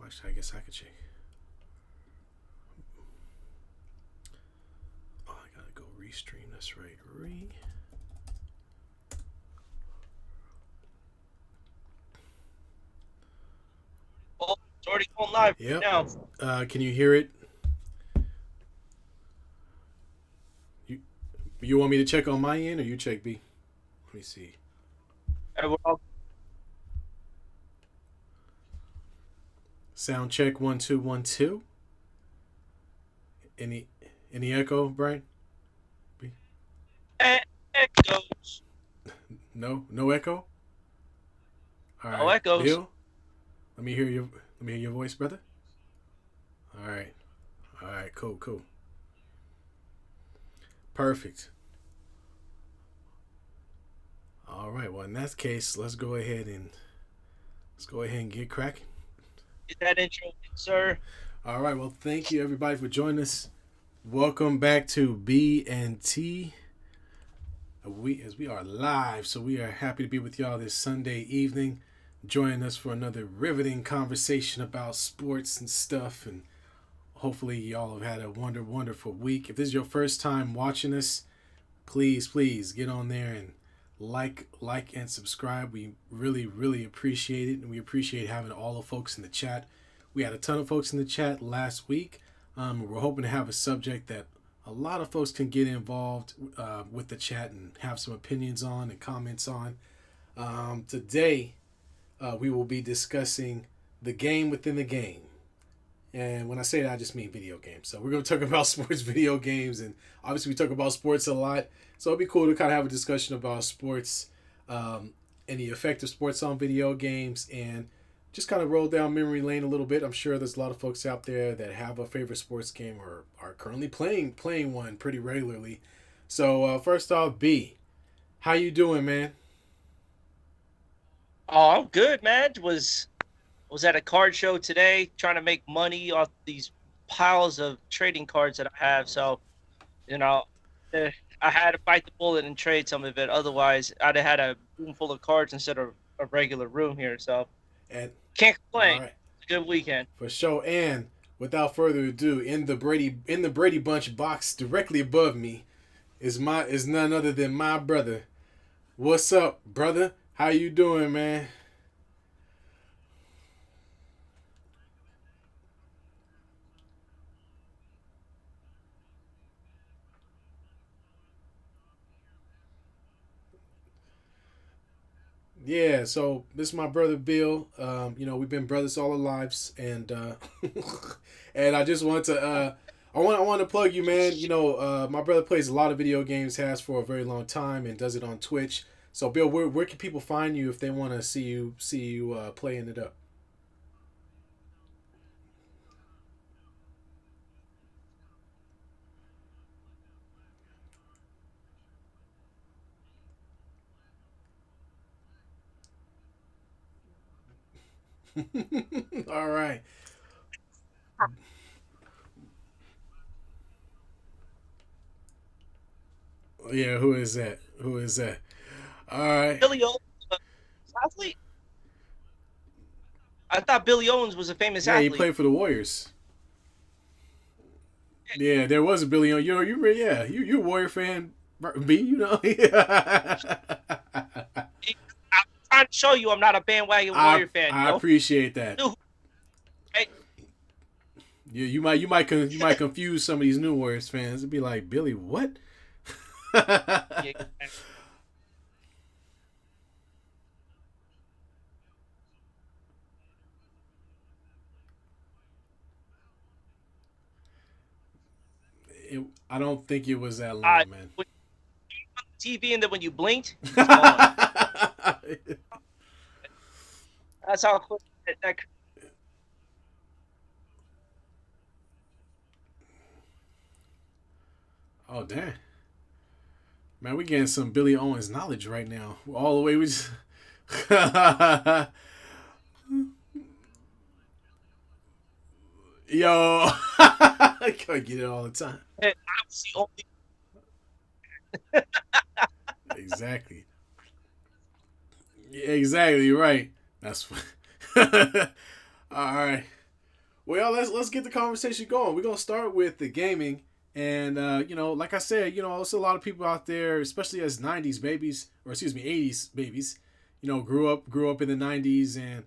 Actually, I guess I could check. Oh, I gotta go restream. That's right. Oh, it's already going live right Yep. now. Can you hear it? You you want me to check on my end or you check B? Let me see. And we're all, Sound check 1 2 1 2. Any any echo, Brian? B? and it goes. No echo. All No right, echoes. Bill. Let me hear your let me hear your voice, brother. All right. All right. Cool. Perfect. All right. Well, in that case, let's go ahead and get cracking. Get that intro, sir. All right. Well, thank you everybody for joining us. Welcome back to B and T. We are live, so we are happy to be with y'all this Sunday evening, joining us for another riveting conversation about sports and stuff. And hopefully, y'all have had a wonderful week. If this is your first time watching us, please get on there and like and subscribe. We really appreciate it, and we appreciate having all the folks in the chat. We had a ton of folks in the chat last week. We're hoping to have a subject that a lot of folks can get involved with the chat and have some opinions on and comments on. Today, we will be discussing the game within the game. And when I say that, I just mean video games. So we're going to talk about sports video games. And obviously, we talk about sports a lot. So it'd be cool to kind of have a discussion about sports and the effect of sports on video games and just kind of roll down memory lane a little bit. I'm sure there's a lot of folks out there that have a favorite sports game or are currently playing one pretty regularly. So first off, B, how you doing, man? Oh, I'm good, man. Was at a card show today, trying to make money off these piles of trading cards that I have. So, you know, eh, I had to bite the bullet and trade some of it. Otherwise, I'd have had a room full of cards instead of a regular room here. So, And can't complain. all right, It's a good weekend. for sure. And without further ado, in the Brady Bunch box directly above me is none other than my brother. What's up, brother? How you doing, man? Yeah, so this is my brother Bill. We've been brothers all our lives, and and I just want to I want to plug you, man. My brother plays a lot of video games, has for a very long time, and does it on Twitch. So, Bill, where can people find you if they want to see you playing it up? All right. Yeah, who is that? Who is that? All right. Billy Owens, was an athlete. I thought Billy Owens was a famous Yeah, he athlete. played for the Warriors. Yeah, there was a Billy. Yeah, you're a Warrior fan, B. I'm trying to show you I'm not a bandwagon I Warrior fan. I appreciate that. Hey, Yeah, you might confuse some of these new Warriors fans. It'd be like, Billy, what? yeah, I don't think it was that uh, long, man. when you on the TV and then when you blinked, he was gone. That's how quick that Oh damn, man, we getting some Billy Owens knowledge right now. All the way we just. Yo, I can't get it all the time. I was the only. Exactly. Yeah, exactly right. That's all right. Well, let's get the conversation going. We're gonna start with the gaming, and like I said, there's a lot of people out there, especially as '90s babies, or excuse me, '80s babies. Grew up in the '90s, and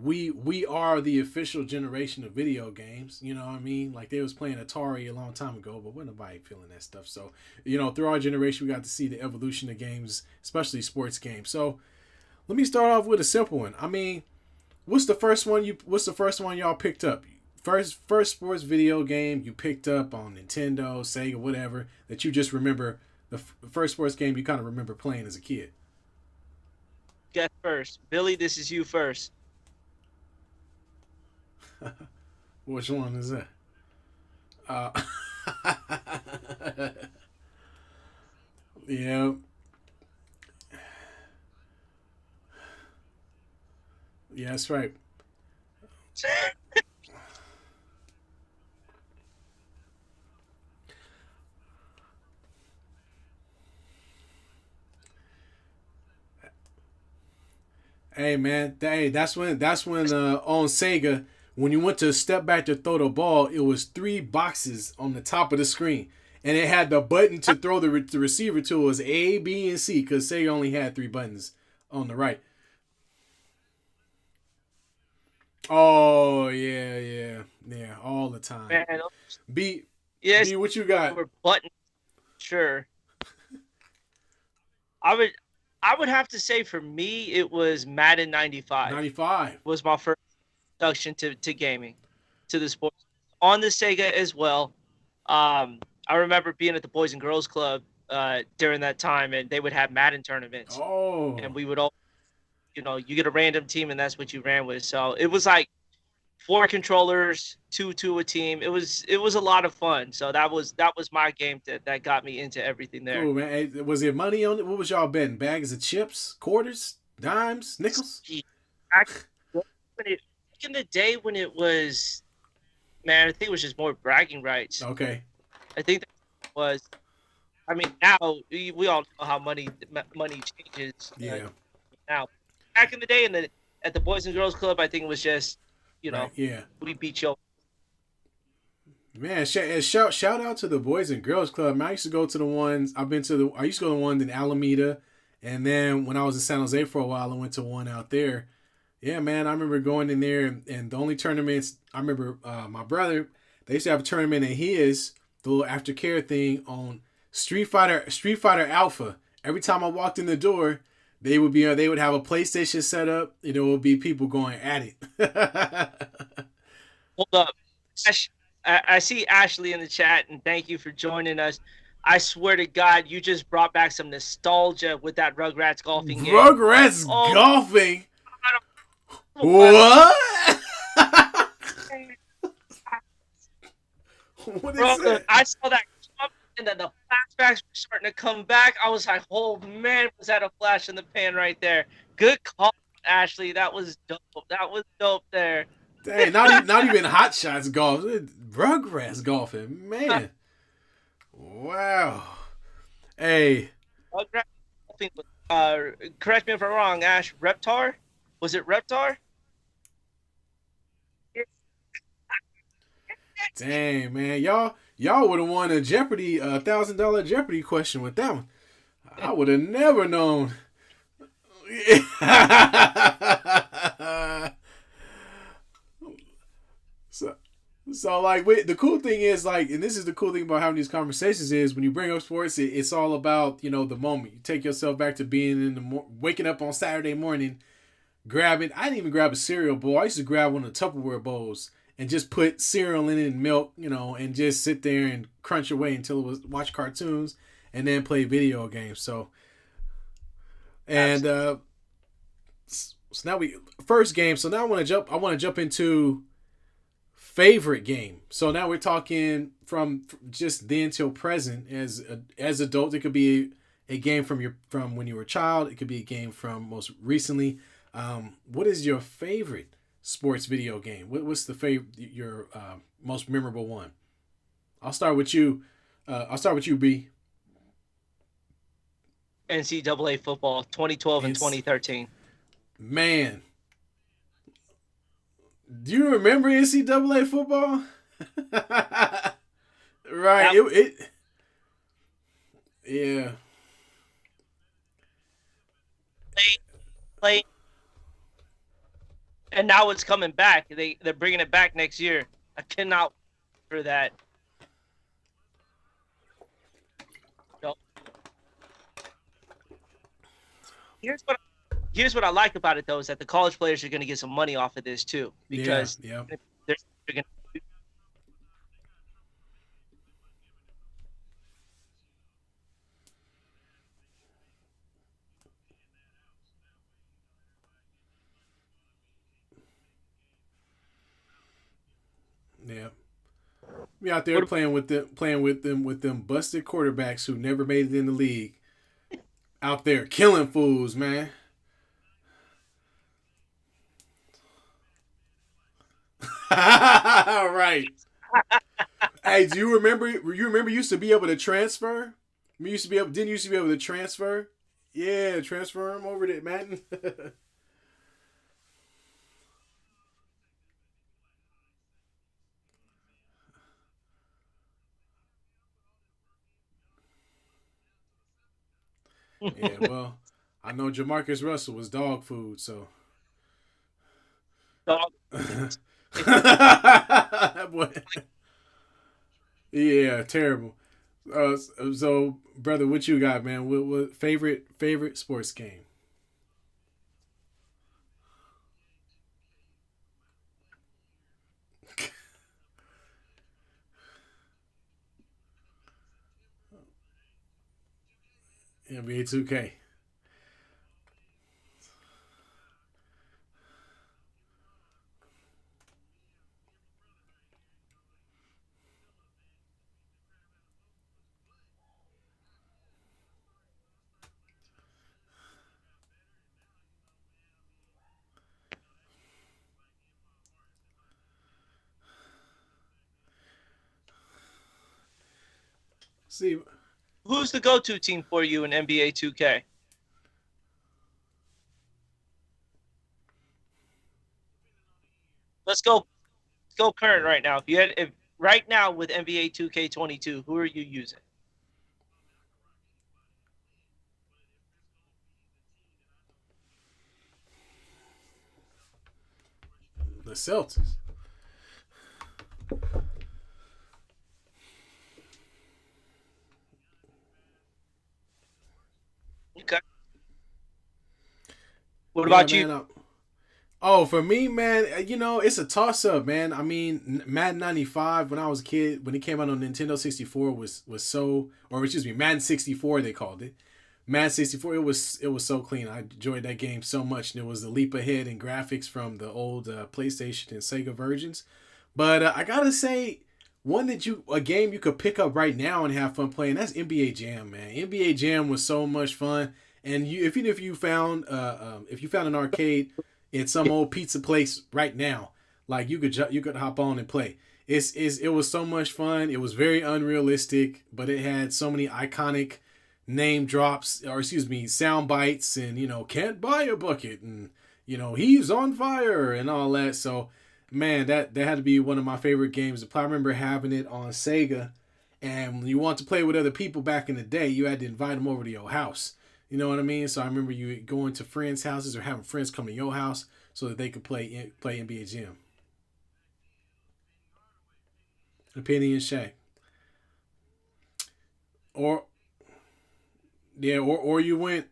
we are the official generation of video games. You know what I mean? Like they was playing Atari a long time ago, but wasn't nobody feeling that stuff. So through our generation, we got to see the evolution of games, especially sports games. So let me start off with a simple one. I mean, What's the first one y'all picked up? First sports video game you picked up on Nintendo, Sega, whatever that you just remember the first sports game you kind of remember playing as a kid. Guess first. Billy, this is you first. Which one is that? Uh, yeah, yeah, that's right. Hey man, that's when on Sega when you went to step back to throw the ball, it was three boxes on the top of the screen, and it had the button to throw the receiver to was A, B, and C because Sega only had three buttons on the right. Oh yeah, yeah, yeah, all the time. Man, B, yes, B, what you got? were buttons. Sure. I would I would have to say for me it was Madden 95 95. was my first introduction to gaming, to the sports on the Sega as well. I remember being at the Boys and Girls Club during that time, and they would have Madden tournaments, Oh, and we would all, you get a random team, and that's what you ran with. So it was like four controllers, two a team. It was a lot of fun. So that was my game that got me into everething there. cool man. Hey, was there money on it? What was y'all betting? Bags of chips, quarters, dimes, nickels? Back back in the day when it was, man, I think it was just more bragging rights. Okay. I think that was. I mean, now we all know how money changes Yeah. now. Back in the day, at the Boys and Girls Club, I think it was just, you Right. know, Yeah. we beat you. Man, shout out to the Boys and Girls Club. Man, I used to go to the ones I've been to the. I used to go to one in Alameda, and then when I was in San Jose for a while, I went to one out there. Yeah, man, I remember going in there, and the only tournaments I remember, my brother, they used to have a tournament in his the little aftercare thing on Street Fighter Alpha. Every time I walked in the door, they would have a PlayStation set up, and there would be people going at it. Hold up, Ash, I see Ashley in the chat, and thank you for joining us. I swear to God, you just brought back some nostalgia with that Rugrats golfing game. Rugrats Oh golfing. my God, What? What is bro! that? I saw that come, and then the flashbacks were starting to come back. I was like, "Oh man, was that a flash in the pan right there?" Good call, Ashley. That was dope. That was dope there. Dang, not even hot shots golf. Rugrats golfing, man. Wow. Hey, Rugrats golfing was, correct me if I'm wrong, Ash. Reptar? Was it Reptar? dang man, y'all would have won a Jeopardy, $1,000 Jeopardy question with that one. I would have never known. so, so like, the cool thing is like, and this is the cool thing about having these conversations is when you bring up sports, it's all about the moment. You take yourself back to being in waking up on Saturday morning, grabbing. I didn't even grab a cereal bowl. I used to grab one of the Tupperware bowls and just put cereal in it and milk, and just sit there and crunch away until it was watch cartoons and then play video games. So and so now we first game. So now I want to jump into favorite game. So now we're talking from just then till present as adults. It could be a game from when you were a child. It could be a game from most recently. What is your favorite sports video game? What's the favorite your most memorable one? I'll start with you. I'll start with you, B. NCAA football, 2012 and It's 2013. man. Do you remember NCAA football? Right. That It yeah. play, and now it's coming back. They're bringing it back next year. I cannot wait for that. You know, here's what here's what I like about it though is that the college players are going to get some money off of this too Yeah. because Yeah. they're going Yeah. We out there to. playing with them busted quarterbacks who never made it in the league. Out there killing fools, man. Right. Hey, do you remember? You remember? You used to be able to transfer. We used to be able. Didn't you used to be able to transfer? Yeah, transfer him over to Madden. Yeah, well, I know Jamarcus Russell was dog food, so. Dog, it's Boy, yeah, terrible. So, brother, what you got, man? What favorite sports game? NBA 2K. See, who's the go-to team for you in NBA 2K? Let's go. Let's go current right now. If right now with NBA 2K22, who are you using? the Celtics. Okay. What Yeah, about you? man. Oh, for me, man, it's a toss up, man. I mean, Madden 95 when I was a kid, when it came out on Nintendo 64 was so, or excuse me, Madden 64 they called it. Madden 64, it was so clean. I enjoyed that game so much, and it was a leap ahead in graphics from the old PlayStation and Sega versions. But I gotta say, a game you could pick up right now and have fun playing. That's NBA Jam, man. NBA Jam was so much fun, and if you found if you found an arcade in some old pizza place right now, like you could hop on and play. It was so much fun. It was very unrealistic, but it had so many iconic name drops, or excuse me, sound bites, and can't buy a bucket, and he's on fire and all that. So man, that had to be one of my favorite games. I remember having it on Sega, and when you want to play with other people back in the day, you had to invite them over to your house. You know what I mean? So I remember you going to friends' houses or having friends come to your house so that they could play NBA Jam. Penny and Shaq, or yeah, or you went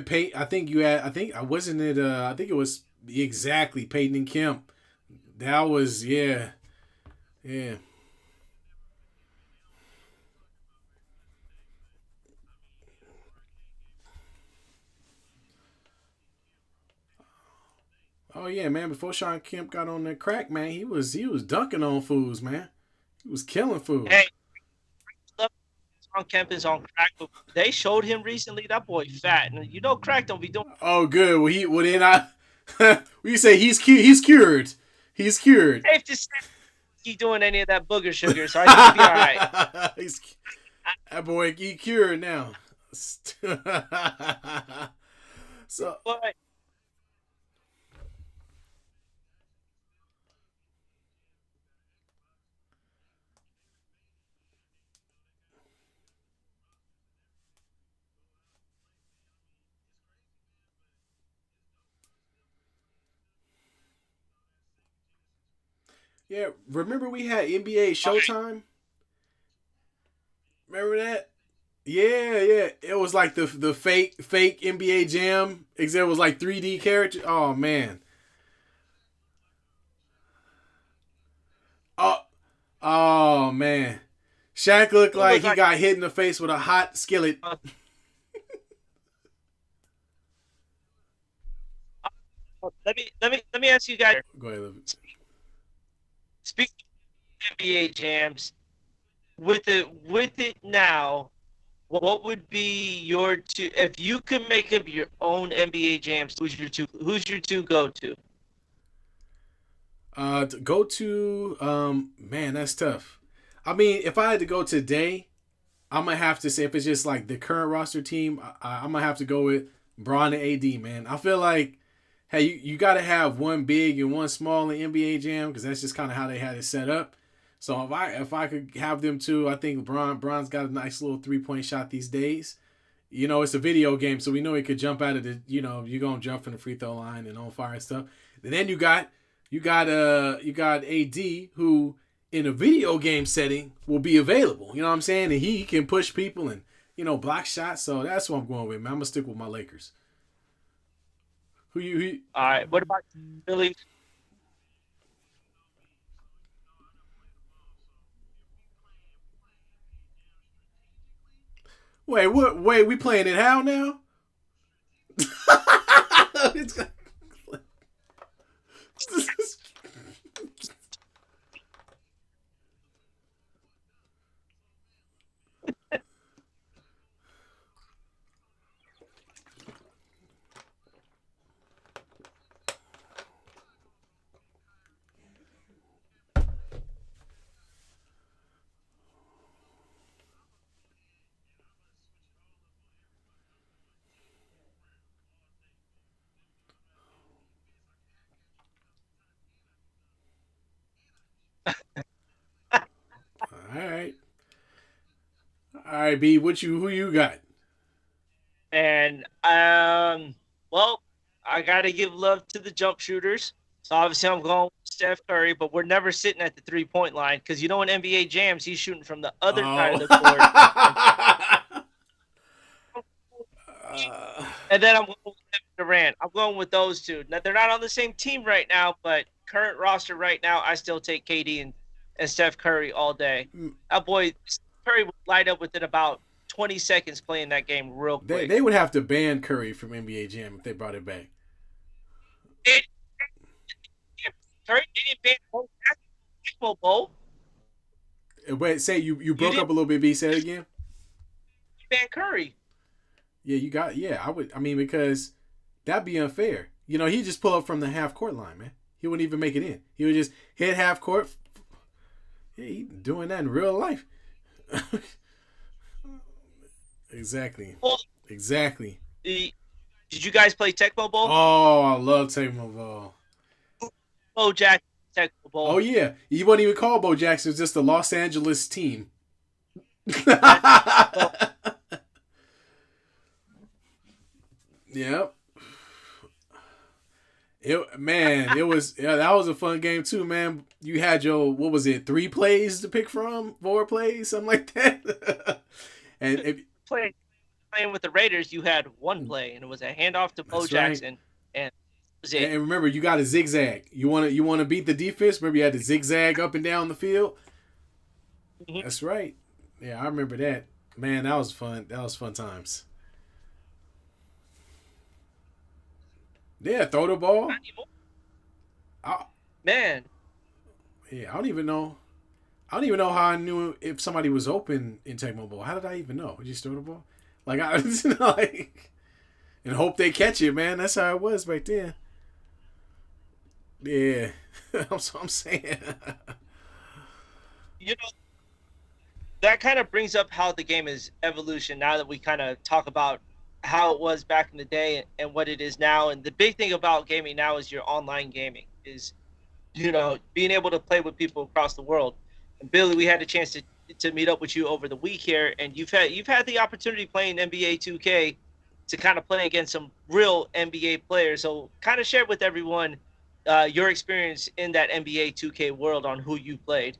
Peyton. I wasn't it. I think it was exactly Peyton and Kemp. That was yeah, yeah. Oh yeah, man. Before Sean Kemp got on that crack, man, he was dunking on fools, man. He was killing fools. Hey, on campus on crack, but they showed him recently. That boy fat, and you know crack don't be doing. Oh good. Well then we say he's cured. He's cured. Safe to say he doing any of that booger sugar, so I think he'll be all right. he's that boy he cured now. So But Yeah, remember we had NBA Showtime? Remember that? Yeah, yeah. It was like the fake NBA Jam, except it was like 3D character. Oh man. Oh, oh man. Shaq looked It like looked he like. got hit in the face with a hot skillet. Let me ask you guys. Go ahead. Speaking of NBA jams, with it now, what would be your two? If you could make up your own NBA jams, who's your two go to? To go to man, that's tough. I mean, if I had to go today, I'm gonna have to say if it's just like the current roster team, I'm gonna have to go with Braun and AD. Man, I feel like hey, you got to have one big and one small in NBA Jam because that's just kind of how they had it set up. So if I could have them two, I think Braun's got a nice little 3-point shot these days. You know, it's a video game, so we know he could jump out of the. You know, you're gonna jump from the free throw line and on fire and stuff. And then you got AD who in a video game setting will be available. You know what I'm saying? And he can push people and block shots. So that's what I'm going with, man. I'm gonna stick with my Lakers. Who All right. What about Billy? wait, what? Wait, we playing it how now? All right, all right, B. Who you got? And well, I gotta give love to the jump shooters. So obviously I'm going with Steph Curry, but we're never sitting at the 3-point line because in NBA jams he's shooting from the other side of Oh. the court, and uh, and then I'm going with Kevin Durant. I'm going with those two. Now they're not on the same team right now, but current roster right now, I still take KD and Steph Curry all day. That boy Curry would light up within about 20 seconds playing that game real they quick. would have to ban Curry from NBA Jam if they brought it back. It, Curry didn't ban Bowl. Wait, say you You broke didn't up a little bit. B, say it again. ban Curry. Yeah, you got. Yeah, I would. I mean, because that'd be unfair. You know, he just pull up from the half court line, man. He wouldn't even make it in. He would just hit half court. Yeah, he doing that in real life. Exactly. Well, Exactly. did you guys play Tecmo Bowl? Oh, I love Tecmo Ball. Bo Jack Tecmo Oh Bowl. yeah, he wasn't even called Bo Jackson. It was just the Los Angeles team. That well, Yep. It was that was a fun game too, man. You had your what was it, 3 plays to pick from, 4 plays, something like that. and if, playing playing with the Raiders, you had one play, and it was a handoff to Bo that's right. Jackson, and that was And it. remember, you got to zigzag. You want to beat the defense. Remember, you had to zigzag up and down the field. Mhm. That's right. Yeah, I remember that. Man, that was fun. That was fun times. Yeah, throw the ball. I, Man, yeah, I don't even know. I don't even know how I knew if somebody was open in Tecmo Bowl. How did I even know? Just throw the ball, like I like, and hope they catch it, man. That's how it was back then. Yeah, that's what I'm saying. you know that kind of brings up how the game is evolution. Now that we kind of talk about how it was back in the day and what it is now, and the big thing about gaming now is your online gaming is being able to play with people across the world. And Billy, we had a chance to meet up with you over the week here, and you've had the opportunity playing NBA 2K to kind of play against some real NBA players. So kind of share with everyone your experience in that NBA 2K world on who you played.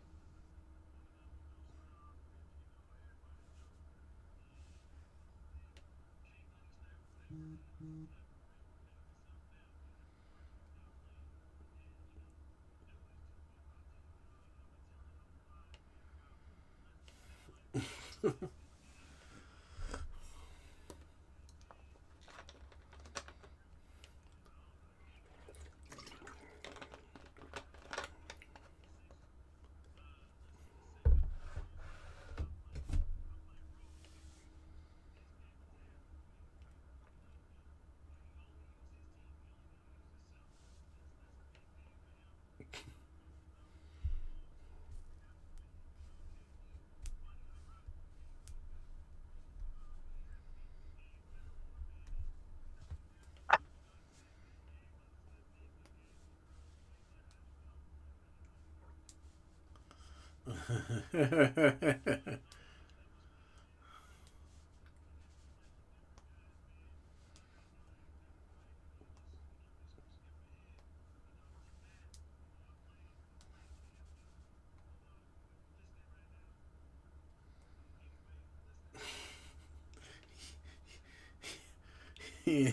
Yeah.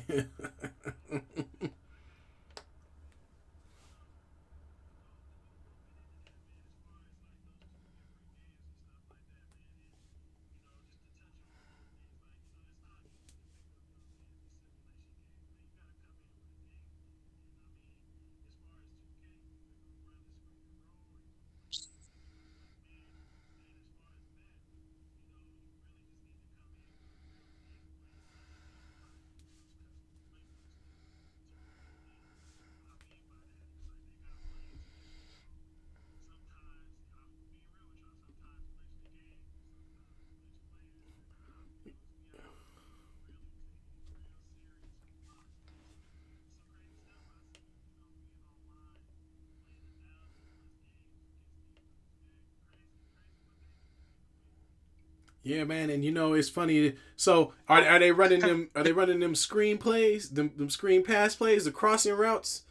Yeah, man, and it's funny. So are they running them? Are they running them screen plays, them screen pass plays, the crossing routes,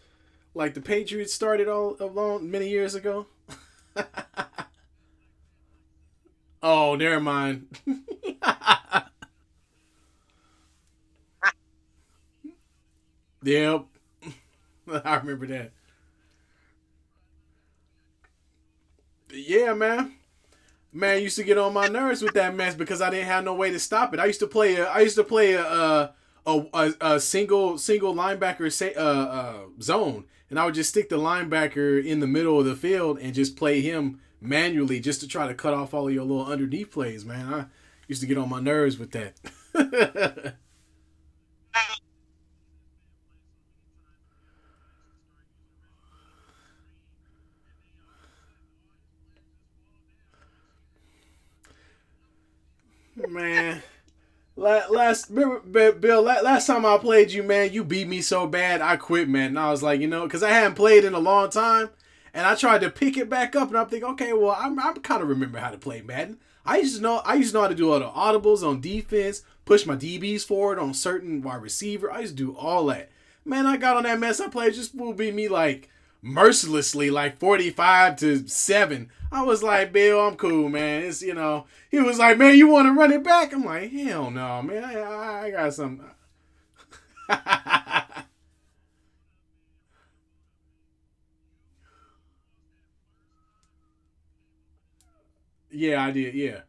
like the Patriots started all along many years ago? Oh, never mind. Yep, I remember that. Yeah, man. Man used to get on my nerves with that mess because I didn't have no way to stop it. I used to play a single linebacker zone, and I would just stick the linebacker in the middle of the field and just play him manually just to try to cut off all of your little underneath plays. Man, I used to get on my nerves with that. Man, last Bill, last time I played you, man, you beat me so bad I quit, man. And I was like, because I hadn't played in a long time, and I tried to pick it back up, and I'm thinking, okay, well, I'm kind of remember how to play Madden. I used to know how to do all the audibles on defense, push my DBs forward on certain wide receiver. I used to do all that. Man, I got on that mess. I played just will beat me like mercilessly, like 45-7. I was like, Bill, I'm cool, man. It's he was like, man, you want to run it back? I'm like, hell no, man. I got some. Yeah, I did. Yeah,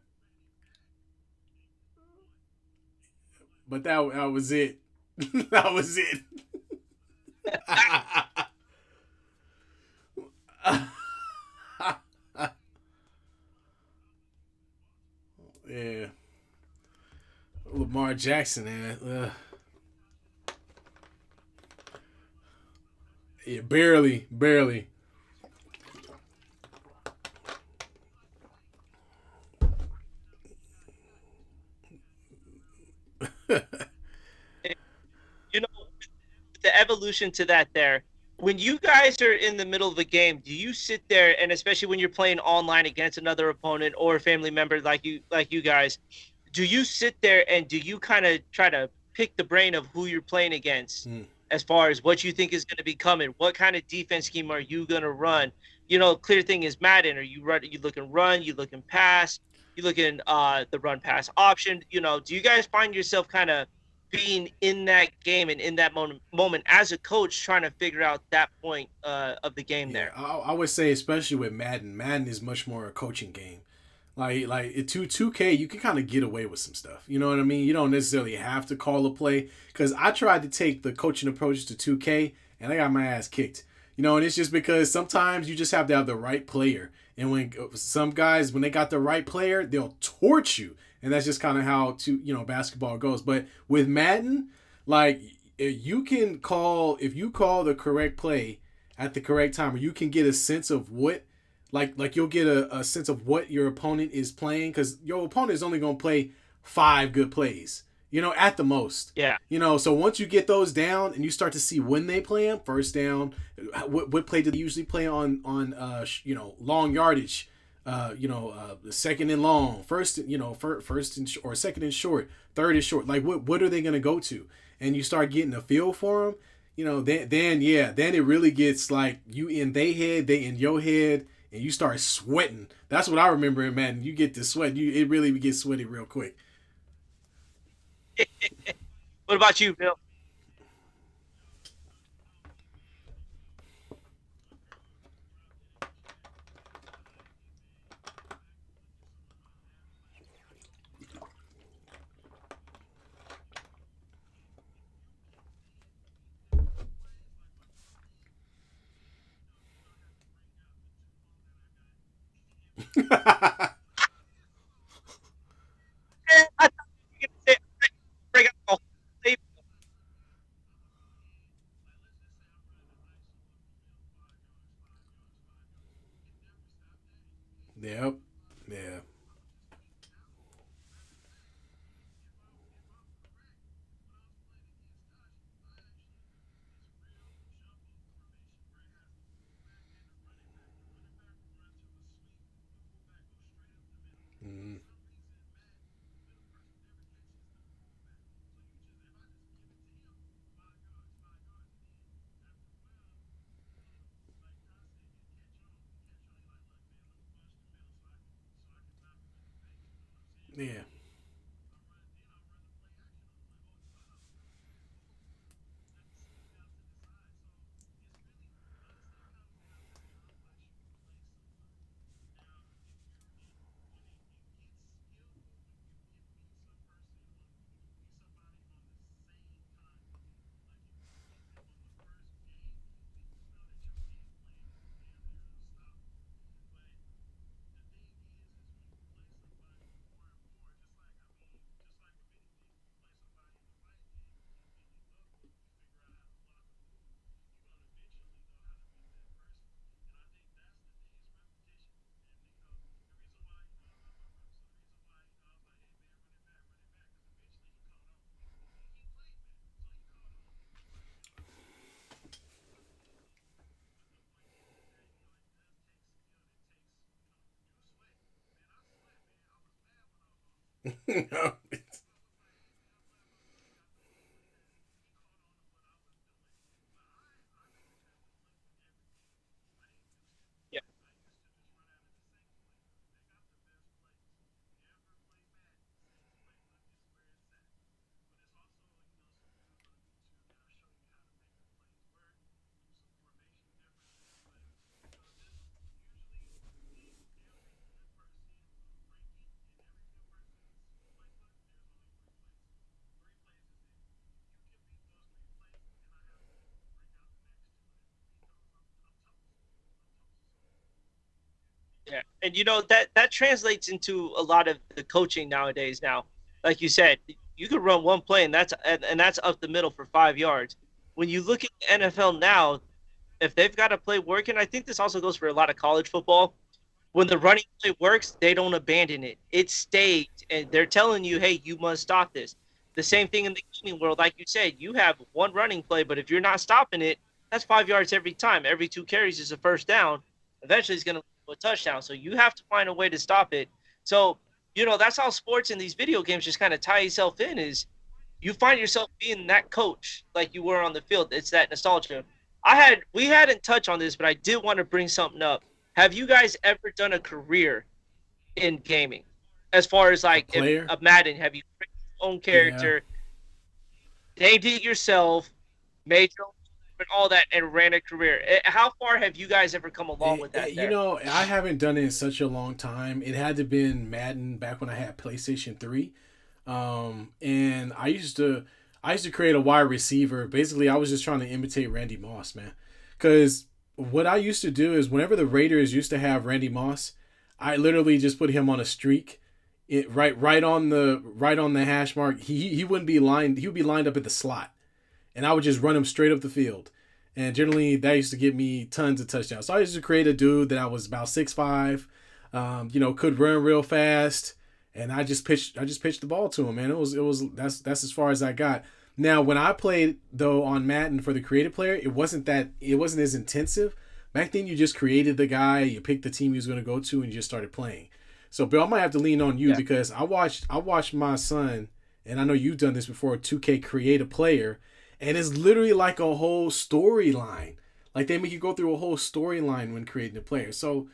but that was it. That was it. Yeah, Lamar Jackson, man. Yeah, barely, barely. You know, the evolution to that there. When you guys are in the middle of a game, do you sit there and especially when you're playing online against another opponent or a family member like you guys, do you sit there and do you kind of try to pick the brain of who you're playing against as far as what you think is going to be coming. What kind of defense scheme are you going to run? Clear thing is Madden. Are you looking run? You looking pass? You looking the run pass option? Do you guys find yourself kind of being in that game and in that moment as a coach trying to figure out that point of the game Yeah, there? I would say especially with Madden. Madden is much more a coaching game. Like it 2K, you can kind of get away with some stuff. You know what I mean? You don't necessarily have to call a play. Because I tried to take the coaching approach to 2K, and I got my ass kicked. And it's just because sometimes you just have to have the right player. And when some guys, when they got the right player, they'll torch you. And that's just kind of how basketball goes. But with Madden, like if you call the correct play at the correct time, or you can get a sense of what like you'll get a sense of what your opponent is playing, because your opponent is only going to play 5 good plays, at the most. Yeah. So once you get those down and you start to see when they play them, first down, what play do they usually play on long yardage, second and long, first and or second and short, third and short. Like what are they going to go to? And you start getting a feel for them. Then it really gets like you in they head, they in your head, and you start sweating. That's what I remember, man. You get to sweat. It really gets sweaty real quick. What about you, Bill? I thought you were gonna say break out the whole playbook. Yep. Yeah. Mm, yeah. Yeah. Yeah, and that translates into a lot of the coaching nowadays. Now, like you said, you could run one play and that's up the middle for 5 yards. When you look at the NFL now, if they've got a play working, I think this also goes for a lot of college football. When the running play works, they don't abandon it. It stays, and they're telling you, "Hey, you must stop this." The same thing in the gaming world, like you said, you have one running play, but if you're not stopping it, that's 5 yards every time. Every 2 carries is a first down. Eventually, it's going to a touchdown. So you have to find a way to stop it. So that's how sports and these video games just kind of tie yourself in. Is you find yourself being that coach like you were on the field. It's that nostalgia. We hadn't touched on this, but I did want to bring something up. Have you guys ever done a career in gaming? As far as A like if player, a Madden, have you created your own yeah. character, named it yourself, made your own and all that, and ran a career? How far have you guys ever come along with that? You There, know, I haven't done it in such a long time. It had to been Madden back when I had PlayStation 3. And I used to create a wide receiver. Basically, I was just trying to imitate Randy Moss, man. Cuz what I used to do is whenever the Raiders used to have Randy Moss, I literally just put him on a streak. Right on the hash mark. He wouldn't be lined, he would be lined up at the slot, and I would just run him straight up the field. And generally, that used to get me tons of touchdowns. So I used to create a dude that I was about 6'5", could run real fast, and I just pitched the ball to him, man. It was that's as far as I got. Now, when I played though on Madden for the creative player, it wasn't as intensive. Back then, you just created the guy, you picked the team he was going to go to, and you just started playing. So, Bill, I might have to lean on you yeah. because I watched my son, and I know you've done this before. 2K create a player, and it's literally like a whole storyline. Like they make you go through a whole storyline when creating a player. So,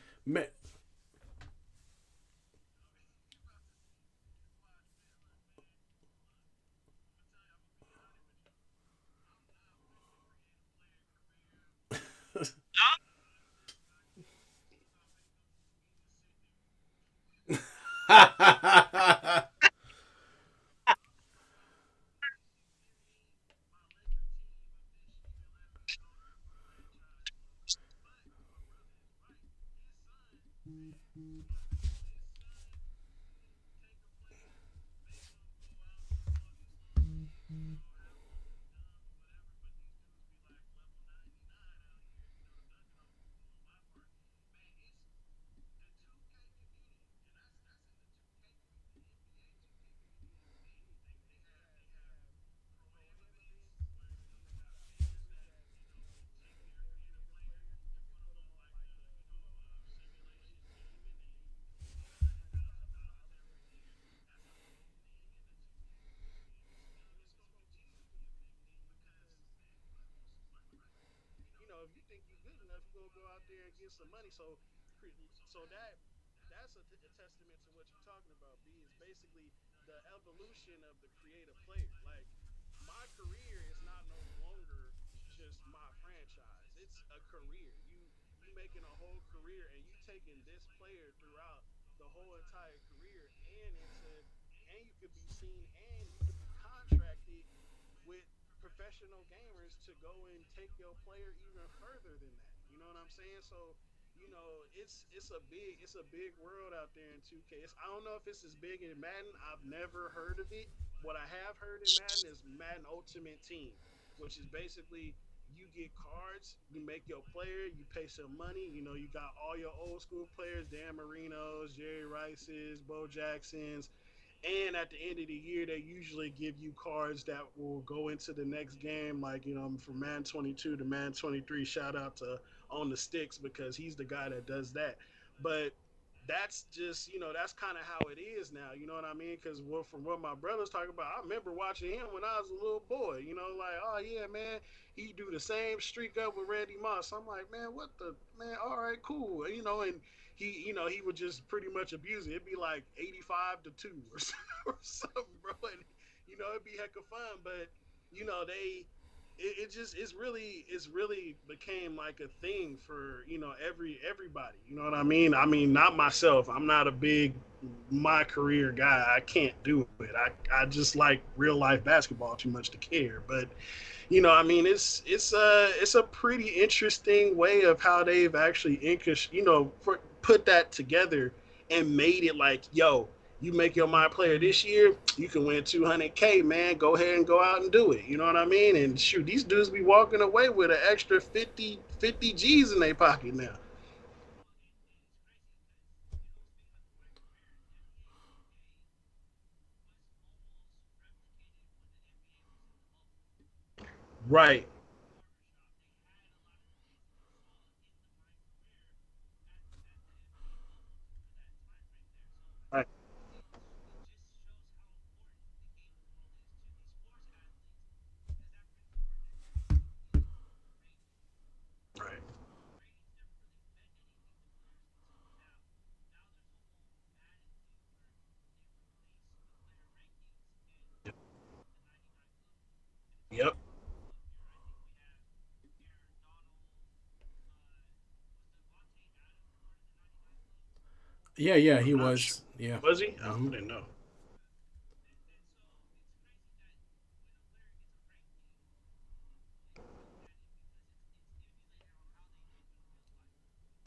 Yeah, yeah, he I'm not sure. was. Yeah. Was he? Oh, Hmm. I didn't know.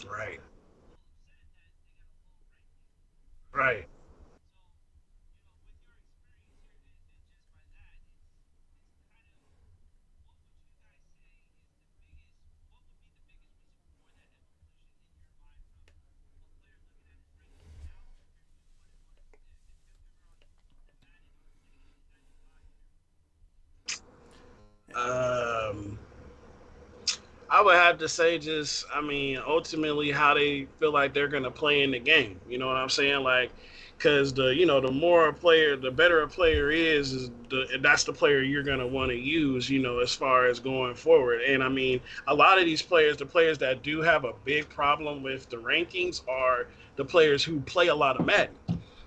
Right. Right. Um, I would have to say just, I mean, ultimately how they feel like they're gonna play in the game. You know what I'm saying? Like, because the more a player, the better a player is that's the player you're gonna want to use. As far as going forward. And I mean, a lot of these players, the players that do have a big problem with the rankings, are the players who play a lot of Madden.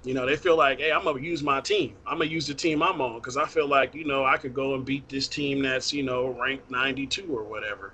They feel like, hey, I'm gonna use my team. I'm gonna use the team I'm on because I feel like I could go and beat this team that's ranked 92 or whatever.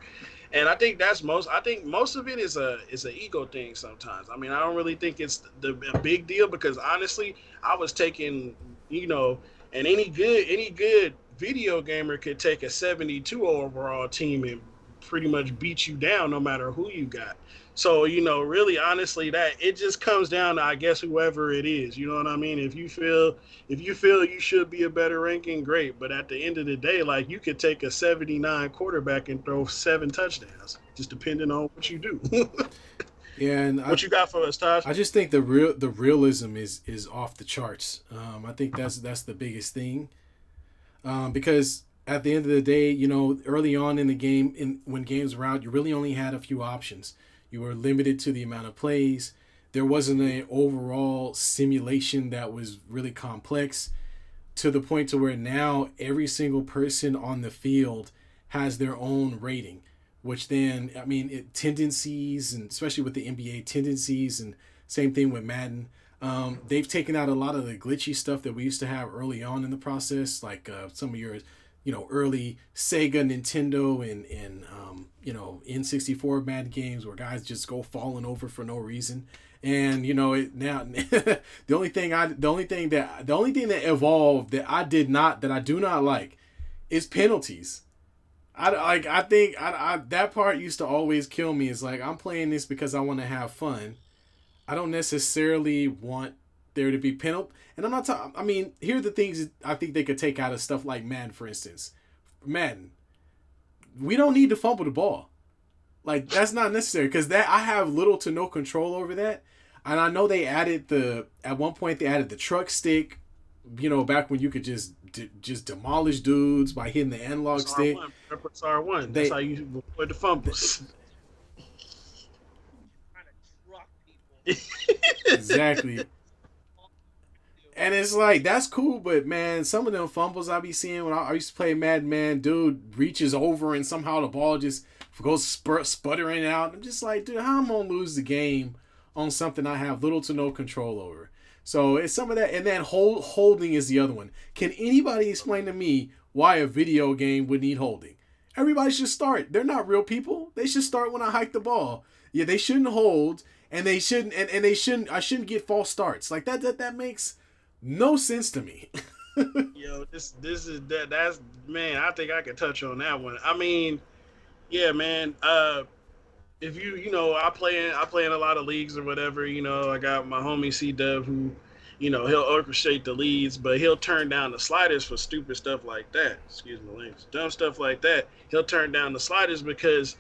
And I think most of it is a ego thing sometimes. I mean, I don't really think it's a big deal because honestly, I was taking, you know, and any good video gamer could take a 72 overall team and pretty much beat you down no matter who you got. So, really honestly, that it just comes down to, I guess, whoever it is. You know what I mean? If you feel you should be a better ranking, great. But at the end of the day, like, you could take a 79 quarterback and throw 7 touchdowns, just depending on what you do. Yeah, and What you got for us, Tosh? I just think the realism is off the charts. I think that's the biggest thing. Because at the end of the day, early on in the game, when games were out, you really only had a few options. You were limited to the amount of plays. There wasn't an overall simulation that was really complex to the point to where now every single person on the field has their own rating, which then, I mean, tendencies, and especially with the NBA, tendencies, and same thing with Madden. They've taken out a lot of the glitchy stuff that we used to have early on in the process, like some of your, early Sega, Nintendo, and N64 Madden games where guys just go falling over for no reason. And it now the only thing that evolved that I do not like is penalties. I think that part used to always kill me. It's like, I'm playing this because I want to have fun. I don't necessarily want there to be penalty. And I'm not talking. I mean, here are the things I think they could take out of stuff like Madden, for instance. Madden, we don't need to fumble the ball. Like, that's not necessary because that I have little to no control over that. And I know they added at one point they added the truck stick. Back when you could just demolish dudes by hitting the analog Press stick. R1. Press R1. That's They, how you avoid the they fumbles. Trying to truck people. exactly. And it's like, that's cool, but man, some of them fumbles I be seeing when I used to play Madden, man, dude reaches over and somehow the ball just goes sputtering out. I'm just like, dude, how am I gonna lose the game on something I have little to no control over? So it's some of that, and then holding is the other one. Can anybody explain to me why a video game would need holding? Everybody should start. They're not real people. They should start when I hike the ball. Yeah, they shouldn't hold, and they shouldn't, and they shouldn't. I shouldn't get false starts. Like that makes no sense to me. Yo, this is that's man. I think I could touch on that one. I mean, yeah, man. If I play in a lot of leagues or whatever. I got my homie C Dub who, he'll orchestrate the leads, but he'll turn down the sliders for stupid stuff like that. Excuse my language, dumb stuff like that. He'll turn down the sliders because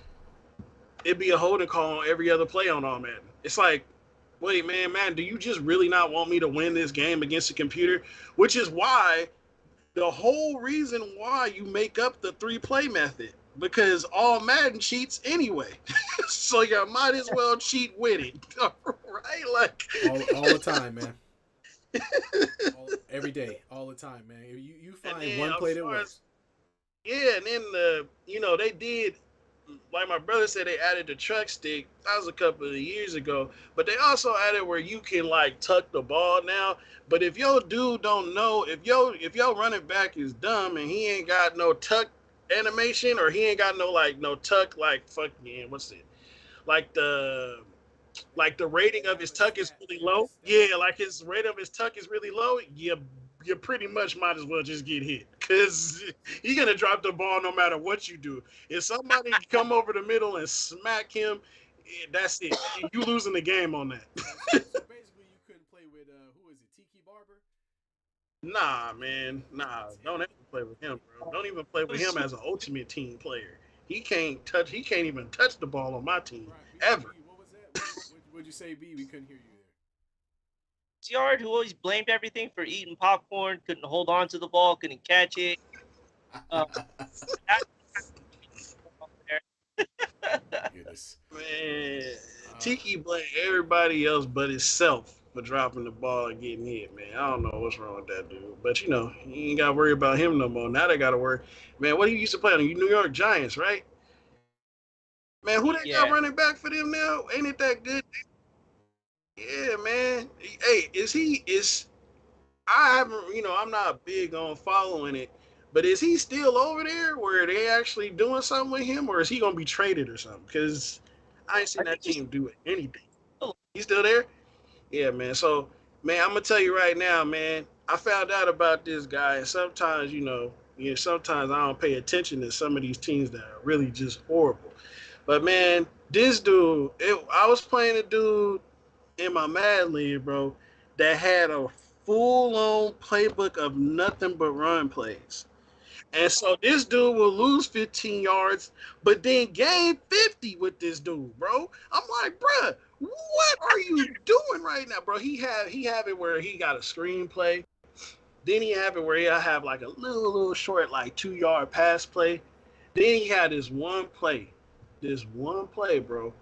it'd be a holding call on every other play on all Madden. It's like, wait, man, do you just really not want me to win this game against the computer? Which is why the whole reason why you make up the 3 play method, because all Madden cheats anyway. So you might as well cheat with it, right? Like, all the time, man. Every day, all the time, man. You and find then one as play that far as works. yeah, and then they did, like my brother said, they added the truck stick. That was a couple of years ago, but they also added where you can like tuck the ball now. But if your dude don't know, if your running back is dumb and he ain't got no tuck animation, or he ain't got no tuck, like fucking what's it, like the like the rating of his tuck is really low. Yeah, like his rate of his tuck is really low. You pretty much might as well just get hit because he's gonna drop the ball no matter what you do. If somebody come over the middle and smack him, that's it. You losing the game on that. So basically, you couldn't play with who is it, Tiki Barber? Nah, man, nah. Don't ever play with him, bro. Don't even play with him as an ultimate team player. He can't touch. He can't even touch the ball on my team Right. ever. B, what was that? What'd you say, B? We couldn't hear you there. Yard, who always blamed everything for eating popcorn, couldn't hold on to the ball, couldn't catch it. Uh, that, Goodness. Man, Uh, Tiki blame everybody else but himself for dropping the ball and getting hit, man. I don't know what's wrong with that dude. But you know, you ain't gotta worry about him no more. Now they gotta worry. Man, what he used to play on the New York Giants, right? Man, who they got yeah, running back for them now? Ain't it that good? Yeah, man. Hey, is I haven't, I'm not big on following it, but is he still over there where they actually doing something with him, or is he gonna be traded or something? Because I ain't seen I think that he's team do anything. still. He's still there? Yeah, man. So, man, I'm gonna tell you right now, man. I found out about this guy, and sometimes, sometimes I don't pay attention to some of these teams that are really just horrible. But man, this dude, I was playing a dude in my Mad League, bro, that had a full on playbook of nothing but run plays. And so this dude will lose 15 yards, but then gain 50 with this dude, bro. I'm like, bruh, what are you doing right now, bro? He have it where he got a screenplay. Then he have it where he'll have like a little short, like 2 yard pass play. Then he had this one play, bro.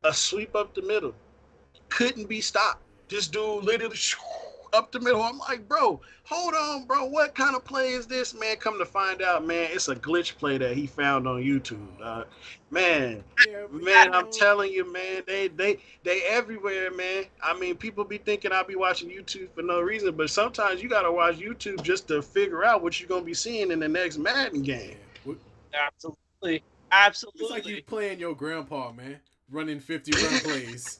A sweep up the middle. Couldn't be stopped. This dude literally up the middle. I'm like, bro, hold on, bro. What kind of play is this, man? Come to find out, man, it's a glitch play that he found on YouTube. Man, yeah, but man, I'm telling you, man, they everywhere, man. I mean, people be thinking I be watching YouTube for no reason, but sometimes you gotta watch YouTube just to figure out what you're gonna be seeing in the next Madden game. yeah. Absolutely, It's like you absolutely. playing your grandpa, man, running 50 run plays.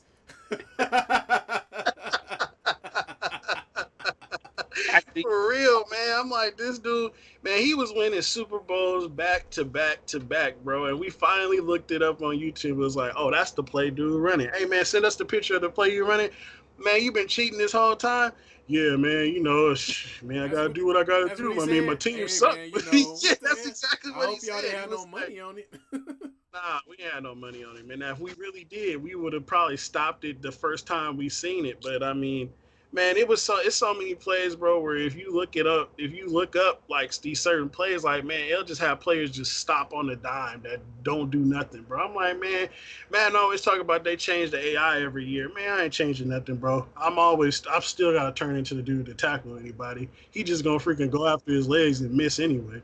Exactly. For real, man. I'm like, this dude, man, he was winning Super Bowls back to back to back, bro. And we finally looked it up on YouTube. It was like, oh, that's the play dude running. Hey, man, send us the picture of the play you running. Man, you been cheating this whole time? Yeah, man, man, I That's gotta what do what I gotta that's what he do. I mean, my said. team Hey sucked. man, But yeah, what the that's hell? exactly I what he hope y'all said. didn't He have no was like, money on it. nah, we ain't had no money on it, man. Now, if we really did, we would have probably stopped it the first time we seen it. But I mean, man, it's so many plays, bro. Where if you look up like these certain plays, like man, it'll just have players just stop on the dime that don't do nothing, bro. I'm like, man, I always talk about they change the AI every year. Man, I ain't changing nothing, bro. I've still got to turn into the dude to tackle anybody. He just gonna freaking go after his legs and miss anyway.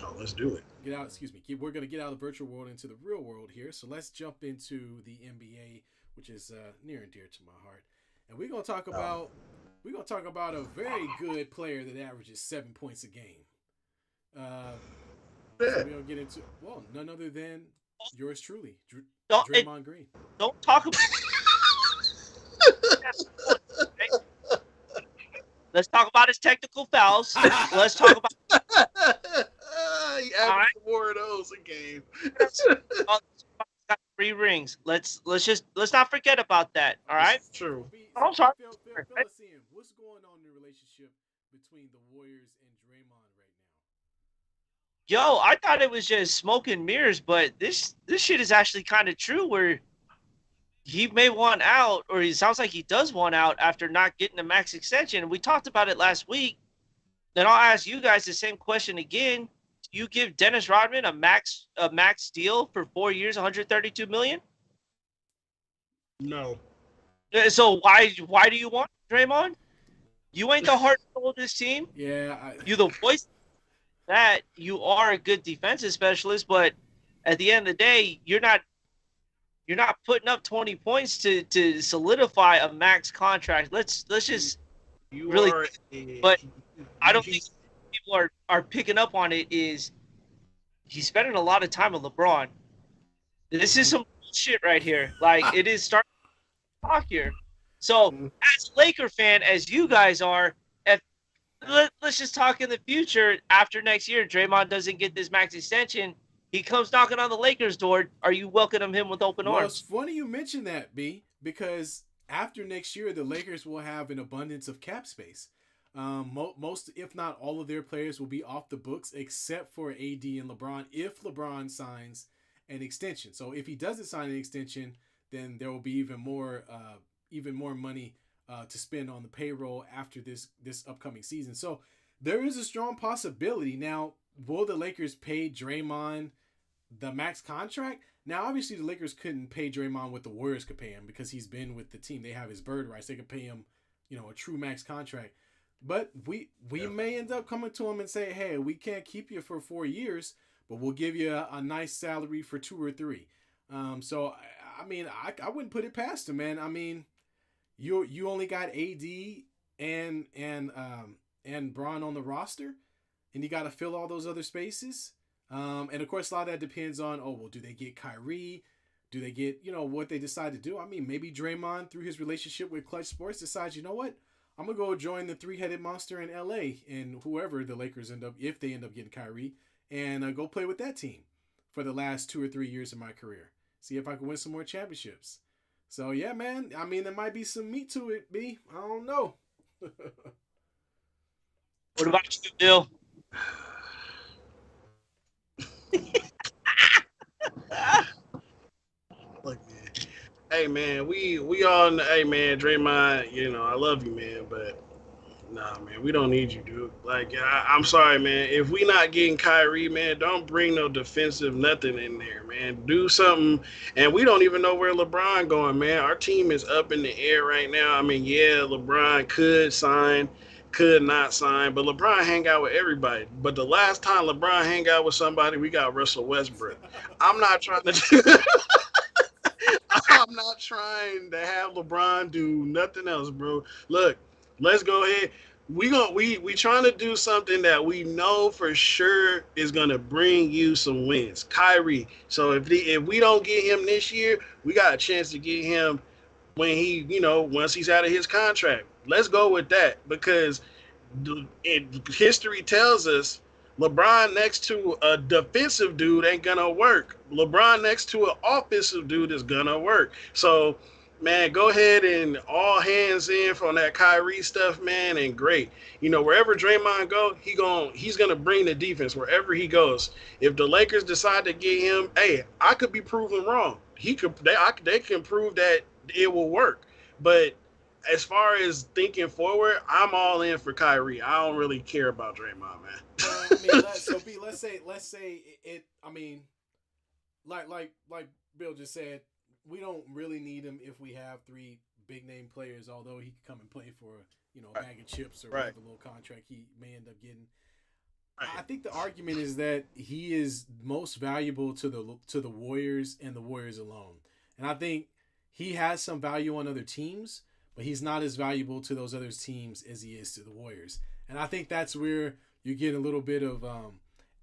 Oh, let's do it. Get out, excuse me. We're going to get out of the virtual world into the real world here. So let's jump into the NBA, which is near and dear to my heart. And Oh, we're going to talk about a very good player that averages 7 points a game. Uh, so yeah. we're going to get into none other than yours truly, Don't Draymond Green. don't talk about that. Let's talk about his technical fouls. Let's talk about He all right. averaged more of those a game. He's got 3 rings. Let's not forget about that. All This right. is true. So I'm sorry. fill us in. What's going on in the relationship between the Warriors and Draymond right Yo, I thought it was just smoke and mirrors, but this shit is actually kind of true. Where he may want out, or it sounds like he does want out after not getting a max extension. We talked about it last week. Then I'll ask you guys the same question again. Do you give Dennis Rodman a max deal for 4 years, 132 million? No. So why do you want Draymond? You ain't the heart and soul of this team. now? Yeah, You the voice that you are a good defensive specialist, but at the end of the day, you're not you're not putting up 20 points to solidify a max contract. Let's You, just you really, are but I you don't think people are picking up on it. Is he's spending a lot of time with LeBron? This is some shit right here. Like it is starting to talk here. So as a Laker fan, as you guys are, if let's just talk in the future after next year, Draymond doesn't get this max extension. He comes knocking on the Lakers' door. Are you welcoming him with open Well, it's arms? funny you mentioned that, B, because after next year, the Lakers will have an abundance of cap space. Most, if not all, of their players will be off the books except for AD and LeBron. If LeBron signs an extension, so if he doesn't sign an extension, then there will be even more money to spend on the payroll after this upcoming season. So there is a strong possibility. Now, will the Lakers pay Draymond the max contract? Now, obviously, the Lakers couldn't pay Draymond what the Warriors could pay him because he's been with the team. They have his bird rights. They could pay him, a true max contract. But we may end up coming to him and say, hey, we can't keep you for 4 years, but we'll give you a nice salary for 2 or 3. So I mean, I wouldn't put it past him, man. I mean, you only got AD and Braun on the roster, and you got to fill all those other spaces. And of course, a lot of that depends on, do they get Kyrie? Do they get, what they decide to do? I mean, maybe Draymond, through his relationship with Clutch Sports, decides, you know what? I'm going to go join the three-headed monster in LA and whoever the Lakers end up, if they end up getting Kyrie, and go play with that team for the last 2 or 3 years of my career. See if I can win some more championships. So, yeah, man. I mean, there might be some meat to it, B. I don't know. What about you, Bill? Look, man. Hey, man, we all. Hey, man, Draymond. I love you, man, but nah, man, we don't need you, dude. Like, I'm sorry, man. If we not getting Kyrie, man, don't bring no defensive nothing in there, man. Do something. And we don't even know where LeBron going, man. Our team is up in the air right now. I mean, yeah, LeBron could sign, could not sign, but LeBron hang out with everybody. But the last time LeBron hang out with somebody, we got Russell Westbrook. I'm not trying to. I'm not trying to have LeBron do nothing else, bro. Look, let's go ahead. We trying to do something that we know for sure is gonna bring you some wins, Kyrie. So if we don't get him this year, we got a chance to get him when once he's out of his contract. Let's go with that because history tells us LeBron next to a defensive dude ain't gonna work. LeBron next to an offensive dude is gonna work. So, man, go ahead and all hands in from that Kyrie stuff, man, and great. Wherever Draymond go, he's gonna bring the defense wherever he goes. If the Lakers decide to get him, hey, I could be proven wrong. They can prove that it will work, but as far as thinking forward, I'm all in for Kyrie. I don't really care about Draymond, man. Well, I mean, let's say it. I mean, like Bill just said, we don't really need him if we have 3 big name players. Although he could come and play for a bag of chips or whatever little contract he may end up getting. I think the argument is that he is most valuable to the Warriors and the Warriors alone, and I think he has some value on other teams, but he's not as valuable to those other teams as he is to the Warriors. And I think that's where you get a little bit of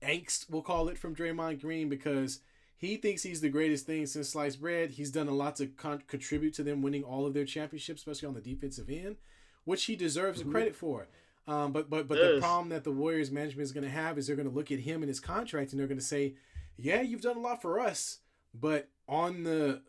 angst, we'll call it, from Draymond Green, because he thinks he's the greatest thing since sliced bread. He's done a lot to contribute to them winning all of their championships, especially on the defensive end, which he deserves the credit for. But the problem that the Warriors management is going to have is they're going to look at him and his contract and they're going to say, yeah, you've done a lot for us, but on the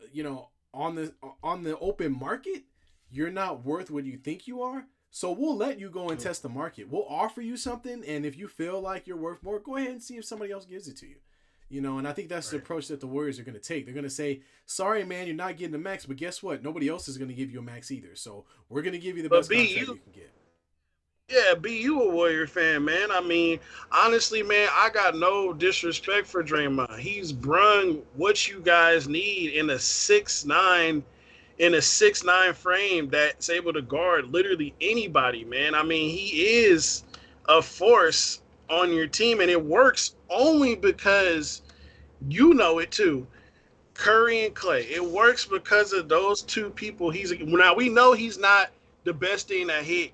open market, you're not worth what you think you are. So we'll let you go and test the market. We'll offer you something, and if you feel like you're worth more, go ahead and see if somebody else gives it to you. And I think that's the approach that the Warriors are going to take. They're going to say, sorry, man, you're not getting the max, but guess what? Nobody else is going to give you a max either. So we're going to give you the best contract you can get. Yeah, B, you a Warrior fan, man. I mean, honestly, man, I got no disrespect for Draymond. He's brung what you guys need in a 6'9" frame that's able to guard literally anybody, man. I mean, he is a force on your team, and it works only because you know it too. Curry and Clay. It works because of those two people. He's now we know he's not the best thing that hit,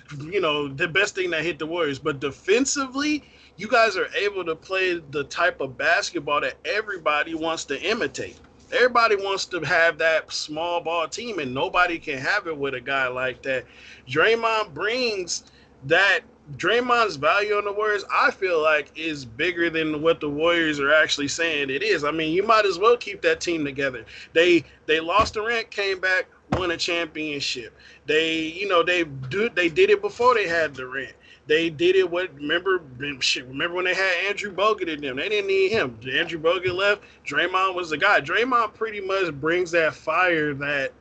the best thing that hit the Warriors, but defensively, you guys are able to play the type of basketball that everybody wants to imitate. Everybody wants to have that small ball team, and nobody can have it with a guy like that. Draymond brings that. Draymond's value on the Warriors, I feel like, is bigger than what the Warriors are actually saying it is. I mean, you might as well keep that team together. They lost the rent, came back, won a championship. They did it before they had the rent. They did it. Remember when they had Andrew Bogut in them? They didn't need him. Andrew Bogut left. Draymond was the guy. Draymond pretty much brings that fire that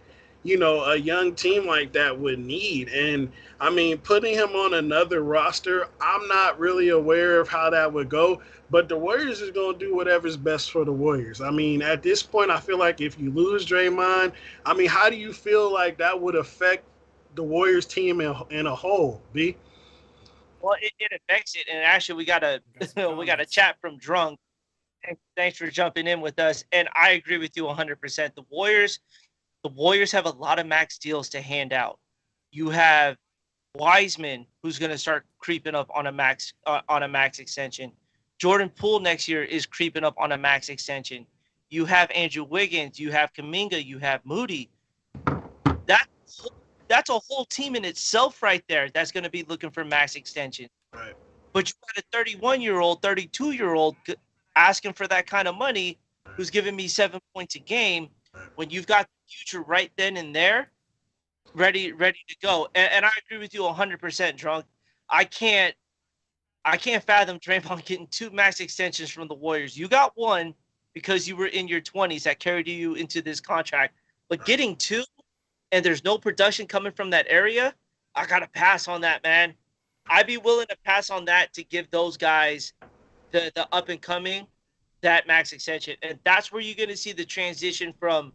a young team like that would need. And I mean, putting him on another roster, I'm not really aware of how that would go. But the Warriors is going to do whatever's best for the Warriors. I mean, at this point, I feel like if you lose Draymond, I mean, how do you feel like that would affect the Warriors team in a whole, B? Well, it affects it, and actually, we got a we got a chat from Drunk. Thanks for jumping in with us, and I agree with you 100%. The Warriors have a lot of max deals to hand out. You have Wiseman, who's going to start creeping up on a max extension. Jordan Poole next year is creeping up on a max extension. You have Andrew Wiggins, you have Kuminga, you have Moody. That's a whole team in itself right there that's going to be looking for max extension. Right. But you got a 31-year-old, 32-year-old asking for that kind of money who's giving me 7 points a game when you've got the future right then and there, ready to go. And I agree with you 100%, Drunk. I can't fathom Draymond getting 2 max extensions from the Warriors. You got one because you were in your 20s that carried you into this contract. But getting 2 and there's no production coming from that area, I got to pass on that, man. I'd be willing to pass on that to give those guys the up and coming that max extension. And that's where you're going to see the transition from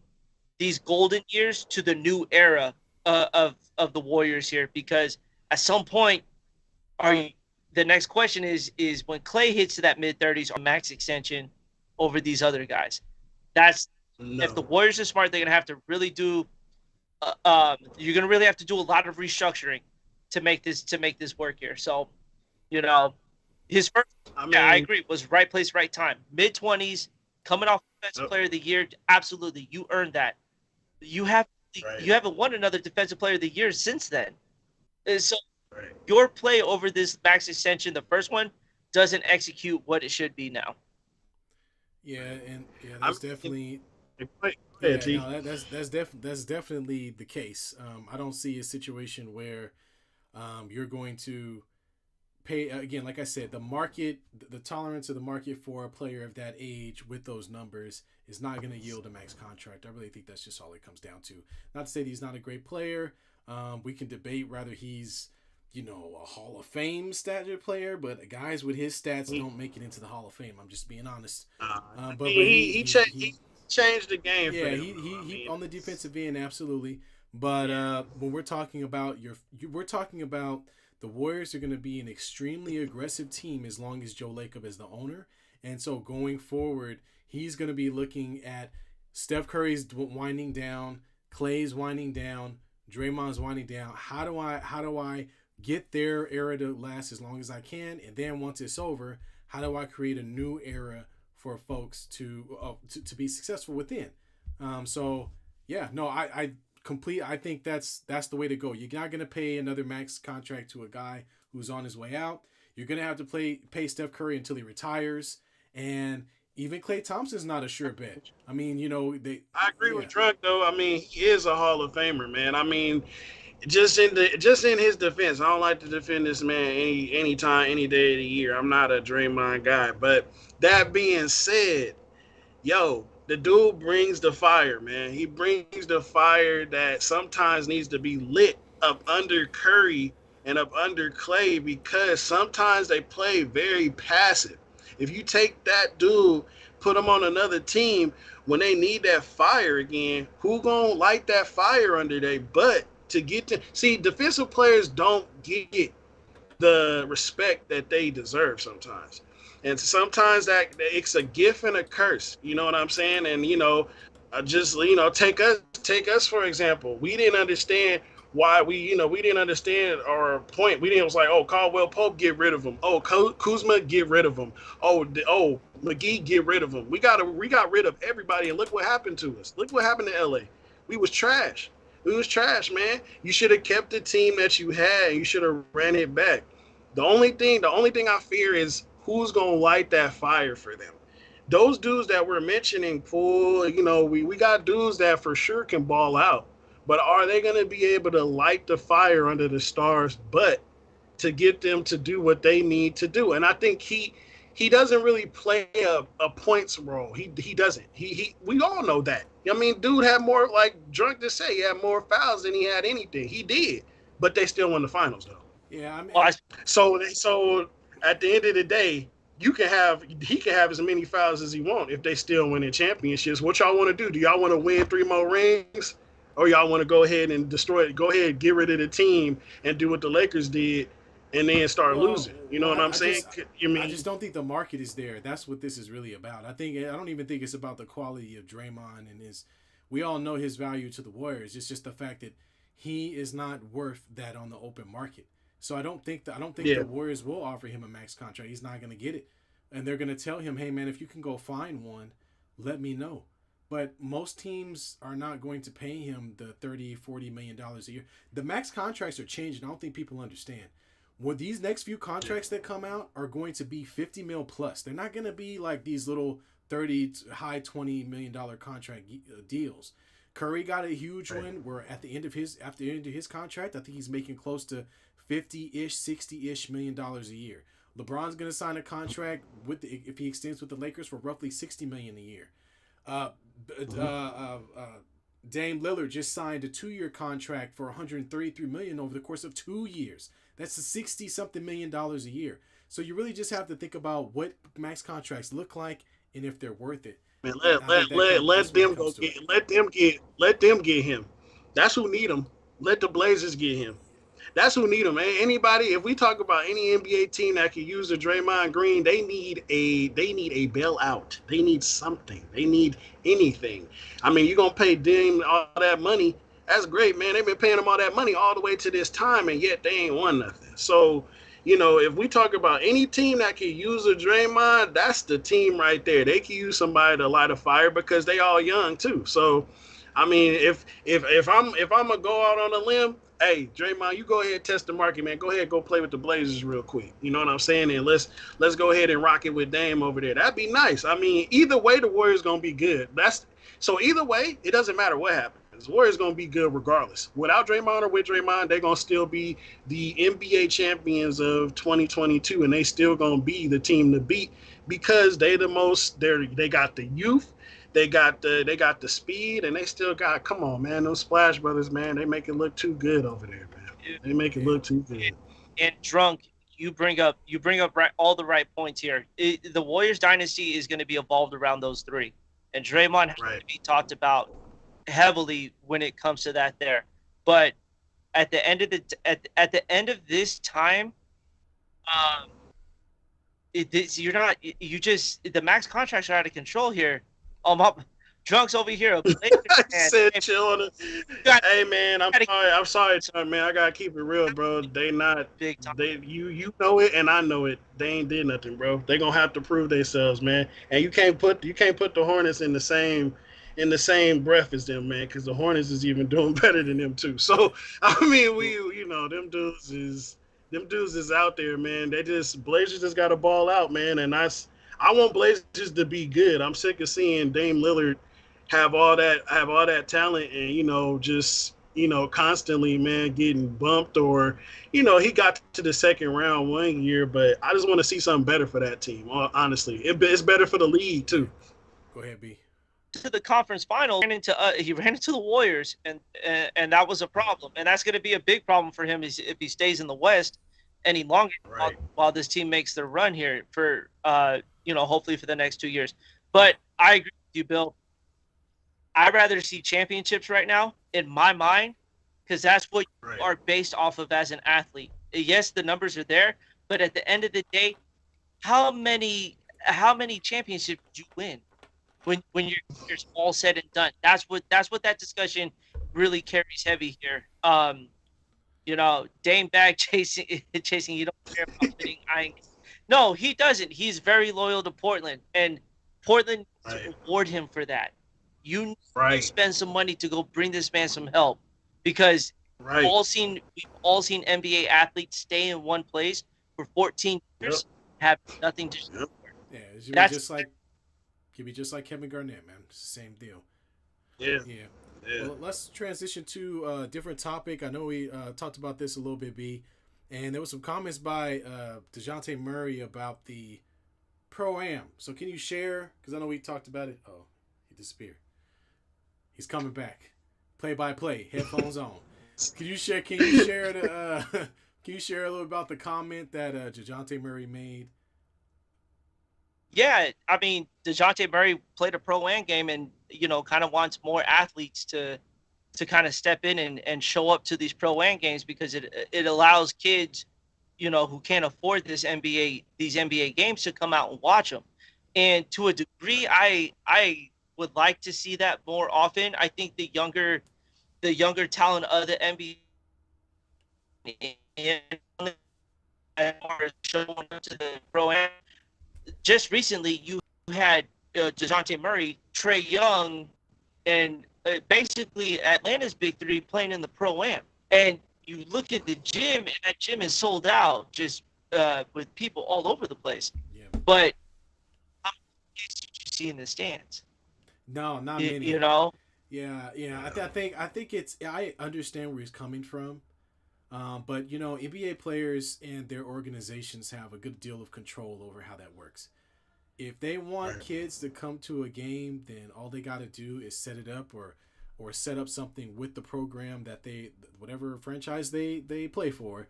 these golden years to the new era of the Warriors here. Because at some point, the next question is when Clay hits to that mid-30s or max extension over these other guys. If the Warriors are smart, they're going to have to really do you're going to really have to do a lot of restructuring to make this work here. So, his first, I agree, was right place, right time. Mid-20s, coming off Defensive Player of the Year, absolutely, you earned that. You haven't won another Defensive Player of the Year since then. So your play over this max extension, the first one, doesn't execute what it should be now. That's definitely. That's definitely the case. I don't see a situation where you're going to pay again. Like I said, the tolerance of the market for a player of that age with those numbers is not going to yield a max contract. I really think that's just all it comes down to. Not to say that he's not a great player. We can debate whether he's a Hall of Fame stature player, but guys with his stats don't make it into the Hall of Fame. I'm just being honest. But he changed the game. Yeah, he on the defensive end, absolutely. But when we're talking about we're talking about the Warriors are going to be an extremely aggressive team as long as Joe Lacob is the owner, and so going forward, he's going to be looking at Steph Curry's winding down, Clay's winding down, Draymond's winding down. How do I get their era to last as long as I can, and then once it's over, how do I create a new era for folks to be successful within? I think that's the way to go. You're not going to pay another max contract to a guy who's on his way out. You're going to have to pay Steph Curry until he retires, and even Klay Thompson's not a sure bet. I mean, I agree with Drunk though. I mean, he is a Hall of Famer, man. I mean, just in his defense, I don't like to defend this man any time, any day of the year. I'm not a Draymond guy, but that being said, the dude brings the fire, man. He brings the fire that sometimes needs to be lit up under Curry and up under Clay because sometimes they play very passive. If you take that dude, put him on another team, when they need that fire again, who gonna light that fire under their butt to get to see? Defensive players don't get the respect that they deserve sometimes. And sometimes that it's a gift and a curse. You know what I'm saying? And just take us for example. We didn't understand why we didn't understand our point. We didn't was like, oh, Caldwell Pope, get rid of him. Oh, Kuzma, get rid of him. Oh, McGee, get rid of him. We got rid of everybody, and look what happened to us. Look what happened to LA. We was trash. We was trash, man. You should have kept the team that you had. You should have ran it back. The only thing I fear is who's gonna light that fire for them. Those dudes that we're mentioning, Poole, we got dudes that for sure can ball out, but are they gonna be able to light the fire under the stars' butt to get them to do what they need to do? And I think he doesn't really play a points role. He doesn't. He we all know that. I mean, dude had more, like Drunk to say, he had more fouls than he had anything. He did, but they still won the finals though. Yeah, I mean, So at the end of the day, he can have as many fouls as he want if they still winning championships. What y'all want to do? Do y'all want to win 3 more rings, or y'all want to go ahead and destroy it? Go ahead, get rid of the team and do what the Lakers did, and then start losing. You know what I'm saying? I just don't think the market is there. That's what this is really about. I don't even think it's about the quality of Draymond and his. We all know his value to the Warriors. It's just the fact that he is not worth that on the open market. So I don't think the Warriors will offer him a max contract. He's not going to get it. And they're going to tell him, hey, man, if you can go find one, let me know. But most teams are not going to pay him the $30-40 million a year. The max contracts are changing. I don't think people understand. Well, these next few contracts that come out are going to be 50 mil plus. They're not going to be like these little 30 to high $20 million contract deals. Curry got a huge one where at the end of his contract, I think he's making close to 50-ish, 60-ish $million a year. LeBron's going to sign a contract if he extends with the Lakers for roughly $60 million a year. Dame Lillard just signed a 2-year contract for $133 million over the course of 2 years. That's $60-something million a year. So you really just have to think about what max contracts look like and if they're worth it. Man, let them get him. That's who need him. Let the Blazers get him. That's who need him, man. Anybody, if we talk about any NBA team that can use a Draymond Green, they need a bailout. They need something. They need anything. I mean, you're gonna pay Dame all that money. That's great, man. They've been paying him all that money all the way to this time, and yet they ain't won nothing. So, if we talk about any team that can use a Draymond, that's the team right there. They can use somebody to light a fire because they all young too. So, I mean, if I'm gonna go out on a limb, hey, Draymond, you go ahead and test the market, man. Go ahead, go play with the Blazers real quick. You know what I'm saying? And let's go ahead and rock it with Dame over there. That'd be nice. I mean, either way, the Warriors gonna be good. So either way, it doesn't matter what happens. The Warriors gonna be good regardless. Without Draymond or with Draymond, they're gonna still be the NBA champions of 2022, and they still gonna be the team to beat because they got the youth. They got the speed, and they still got. Come on, man, those Splash Brothers, man, they make it look too good over there, man. They make it look too good. And Drunk, you bring up all the right points here. The Warriors dynasty is going to be evolved around those three, and Draymond has to be talked about heavily when it comes to that there. But at the end of this time, the max contracts are out of control here. Drunk's over here. I said chill on it. Hey man, I'm sorry, man. I gotta keep it real, bro. They not big time. You know it and I know it. They ain't did nothing, bro. They gonna have to prove themselves, man. And you can't put the Hornets in the same breath as them, man, because the Hornets is even doing better than them too. So I mean, them dudes is out there, man. Blazers just got to ball out, man, and I want Blazers to be good. I'm sick of seeing Dame Lillard have all that talent and just constantly, man, getting bumped or he got to the second round 1 year, but I just want to see something better for that team. Honestly, it's better for the league too. Go ahead, B. To the conference final, he ran into the Warriors, and that was a problem, and that's going to be a big problem for him if he stays in the West any longer while this team makes their run here for hopefully for the next 2 years. But I agree with you, Bill. I'd rather see championships right now in my mind, because that's what you are based off of as an athlete. Yes, the numbers are there, but at the end of the day, how many how many championships did you win when your career's all said and done? That's what that discussion really carries heavy here. Dame Bag chasing. You don't care about winning. No, he doesn't. He's very loyal to Portland, and Portland needs to reward him for that. You need to spend some money to go bring this man some help, because we've all seen NBA athletes stay in one place for 14 years, have nothing to do. Yeah, it could be just like Kevin Garnett, man. It's the same deal. Yeah. Well, let's transition to a different topic. I know we talked about this a little bit, B, and there was some comments by DeJounte Murray about the Pro-Am. So can you share? Because I know we talked about it. Oh, he disappeared. He's coming back. Play-by-play, headphones on. Can you share the? Can you share a little about the comment that DeJounte Murray made? Yeah, I mean, DeJounte Murray played a Pro-Am game, and kind of wants more athletes to kind of step in and show up to these Pro-Am games, because it allows kids, who can't afford these NBA games, to come out and watch them. And to a degree, I would like to see that more often. I think the younger talent of the NBA are showing up to the Pro-Am. Just recently, you had DeJounte Murray, Trae Young, and basically Atlanta's big three playing in the Pro-Am. And you look at the gym, and that gym is sold out, just with people all over the place. Yeah. But how many kids did you see in the stands? No, not many. Yeah. I think it's. I understand where he's coming from, but NBA players and their organizations have a good deal of control over how that works. If they want kids to come to a game, then all they got to do is set it up or set up something with the program that whatever franchise they play for,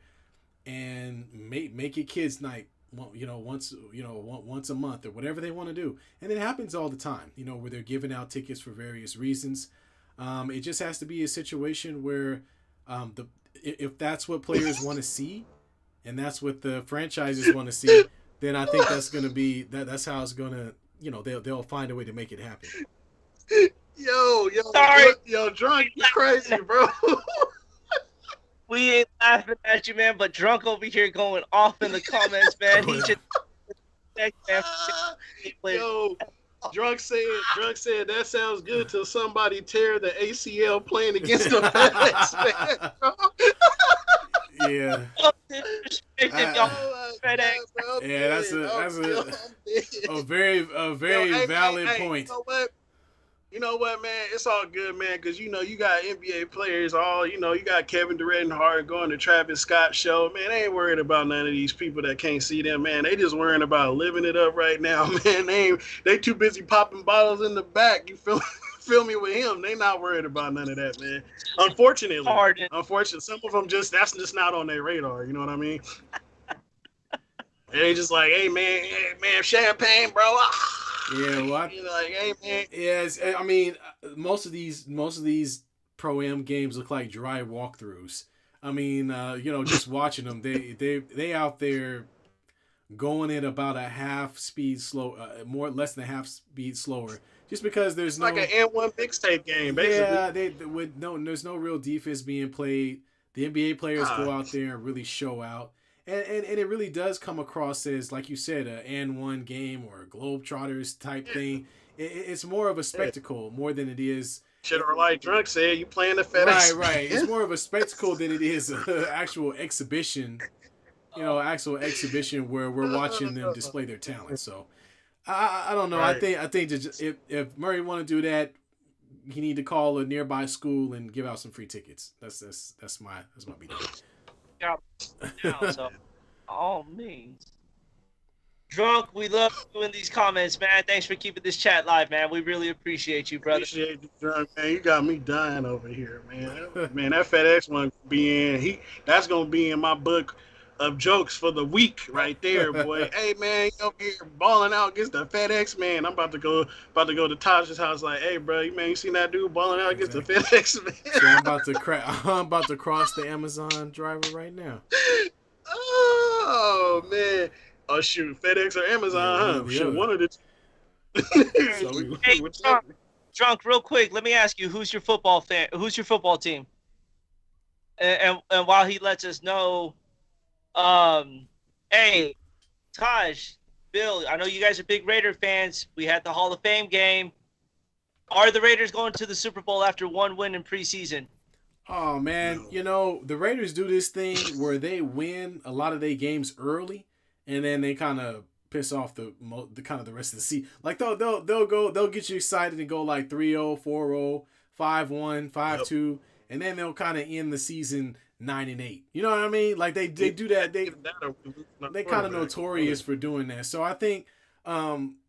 and make it kids night. Once a month or whatever they want to do, and it happens all the time. Where they're giving out tickets for various reasons. It just has to be a situation where if that's what players want to see, and that's what the franchises want to see, then I think that's going to be that's how it's going to they'll find a way to make it happen. Yo, drunk, you crazy, bro. We ain't laughing at you, man, but drunk over here going off in the comments, man. He just drunk said that sounds good till somebody tear the ACL playing against the FedEx, man. Yeah. That's a very valid point. You know what, man? It's all good, man, because, you got NBA players you got Kevin Durant and Harden going to Travis Scott's show. Man, they ain't worried about none of these people that can't see them, man. They just worrying about living it up right now, man. They too busy popping bottles in the back. You feel me with him? They not worried about none of that, man. Unfortunately, some of them that's just not on their radar. You know what I mean? They just like, hey, man, champagne, bro. Yeah, well, hey, man. Yes, I mean, most of these Pro-Am games look like dry walkthroughs. I mean, just watching them, they out there going at about a half speed less than a half speed slower, just because there's like an N1 mixtape game, basically. Yeah, there's no real defense being played. The NBA players go out there and really show out. And it really does come across as, like you said, an N1 game or a Globetrotters type thing. It's more of a spectacle more than it is. Shit, or like Drunk said, you playing the FedEx. Right. It's more of a spectacle than it is an actual exhibition. Where we're watching them display their talent. So I don't know. Right. I think if Murray want to do that, he need to call a nearby school and give out some free tickets. That's my beat. Now, so all means. Drunk, we love doing these comments, man. Thanks for keeping this chat live, man. We really appreciate you, brother. Appreciate you, Drunk, man. You got me dying over here, man. Man, that FedEx one that's gonna be in my book of jokes for the week right there, boy. Hey, man, you over here balling out against the FedEx, man. I'm about to go to Taj's house like, hey, bro, you seen that dude balling out against the FedEx, man? So I'm about to cross the Amazon driver right now. Oh, man. Oh shoot, FedEx or Amazon, Yeah, one or huh? the Shoot, other. one of the So we, Hey, What's Drunk, up? Drunk, real quick, let me ask you, who's your football fan? Who's your football team? And while he lets us know, um, hey, Taj, Bill, I know you guys are big Raider fans. We had the Hall of Fame game. Are the Raiders going to the Super Bowl after one win in preseason? oh man, No. you know the Raiders do this thing where they win a lot of their games early, and then they kind of piss off the kind of the rest of the season. Like they'll get you excited and go like 3-0, 4-0, 5-1, five Yep. two, and then they'll kind of end the season 9-8. You know what I mean? Like they do that. Either that or we lose our They kind of quarterback. notorious for doing that. So I think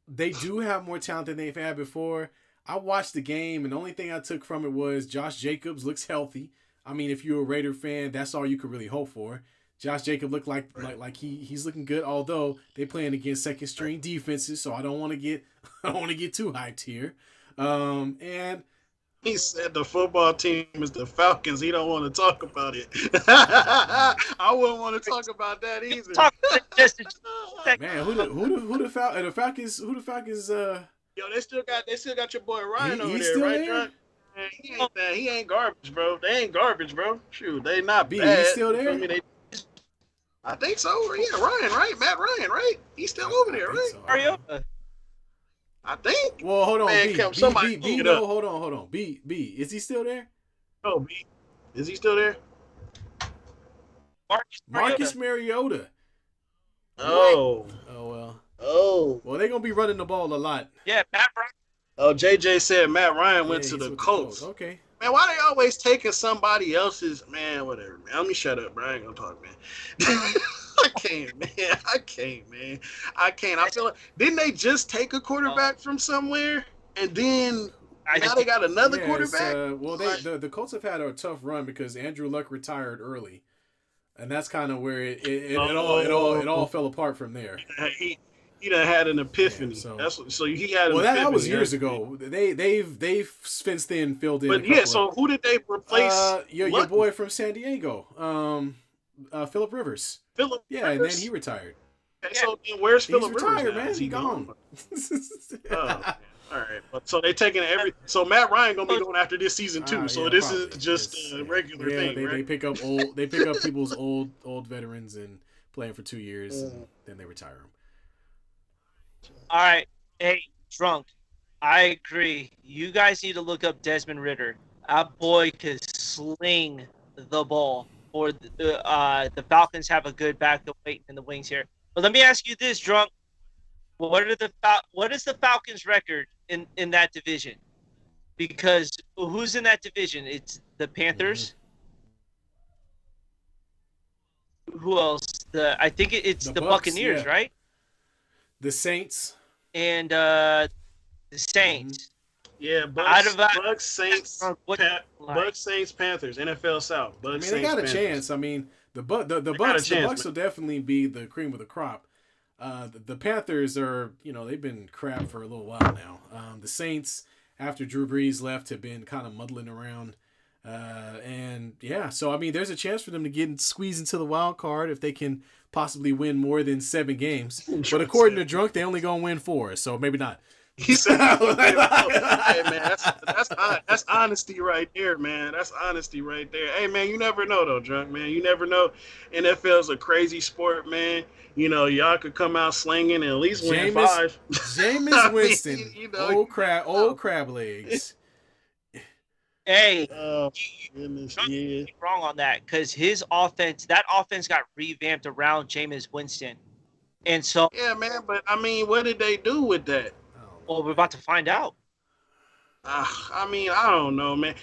they do have more talent than they've had before. I watched the game, and the only thing I took from it was Josh Jacobs looks healthy. I mean, if you're a Raider fan, that's all you could really hope for. Josh Jacobs looked like he's looking good, although they playing against second string defenses, so I don't want to get I don't want to get too hyped here. And He said the football team is the Falcons. He don't want to talk about it. I wouldn't want to talk about that either. Talk just man, the Falcons Yo, they still got your boy Ryan over he's there, still right, there? John? Man, he ain't garbage, bro. They ain't garbage, bro. Shoot, they not B, bad. he's still You feel there? me? I think so. Yeah, Ryan, right? Matt Ryan, right? He's still over there, I think right? so. Mariota. I think. Well, hold on, Man, somebody B, look it no, up. hold on. B, is he still there? Oh, B. Is he still there? Marcus Mariota. Oh. Oh well. Oh. Well, they're gonna be running the ball a lot. Yeah, Matt Ryan. Oh, JJ said Matt Ryan went Yeah, to he's the with Colts. Okay. Man, why they always taking somebody else's man? Whatever, man. Let me shut up, bro. I ain't gonna talk, man. I can't, man. I can't. I feel like didn't they just take a quarterback from somewhere, and then now they got another quarterback? Well, the Colts have had a tough run because Andrew Luck retired early, and that's kind of where it all fell apart from there. He done had an epiphany. Yeah, so he had. Well, an epiphany. that was years ago. They've since then filled in. But yeah, so who did they replace? Your boy from San Diego, Phillip Rivers. Phillip. Yeah, Rivers? and then he retired. Okay, so then where's He's Phillip Rivers? retired, now? man. Is he He gone. Oh, all right. So they taking every. So Matt Ryan gonna be going after this season too. So yeah, this probably. is just a regular thing, they, right? they pick up people's old veterans and play them for 2 years, and then they retire them. All right. Hey, Drunk. I agree. You guys need to look up Desmond Ritter. That boy could sling the ball. Or the Falcons have a good backup waiting in the wings here. But let me ask you this, Drunk. What is the Falcons' record in that division? Because who's in that division? It's the Panthers. Who else? I think it's the Bucks, Buccaneers, yeah. right? The Saints. And the Saints. Yeah, Out Bucks, of Bucks, Saints, Bucks, Saints, Panthers, NFL South. I Bucks, mean, they Saints, got a Panthers. chance. I mean, the got a Bucks chance, will definitely be the cream of the crop. The Panthers are, they've been crap for a little while now. The Saints, after Drew Brees left, have been kind of muddling around. And yeah, so I mean, there's a chance for them to get squeezed into the wild card if they can possibly win more than 7 games. But according to Drunk, they only gonna win 4, so maybe not. He said, "Hey man, that's honesty right there, man. That's honesty right there. Hey man, you never know though, Drunk man. You never know. NFL's a crazy sport, man. Y'all could come out slinging and at least win 5. Jameis Winston, old crab legs. Hey, Oh goodness, yeah. wrong on that because that offense got revamped around Jameis Winston, and so Yeah, man. But I mean, what did they do with that? well, we're about to find out. I mean, I don't know, man.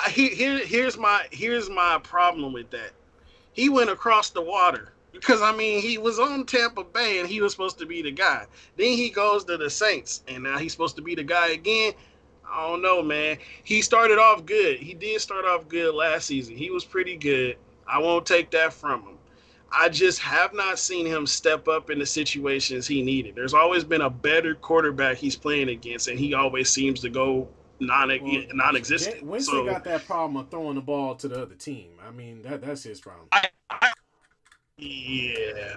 Here's my problem with that. He went across the water because I mean he was on Tampa Bay and he was supposed to be the guy. Then he goes to the Saints and now he's supposed to be the guy again. I don't know, man. He started off good. He did start off good last season. He was pretty good. I won't take that from him. I just have not seen him step up in the situations he needed. There's always been a better quarterback he's playing against, and he always seems to go non-existent. Winston got that problem of throwing the ball to the other team. I mean, that's his problem. Yeah.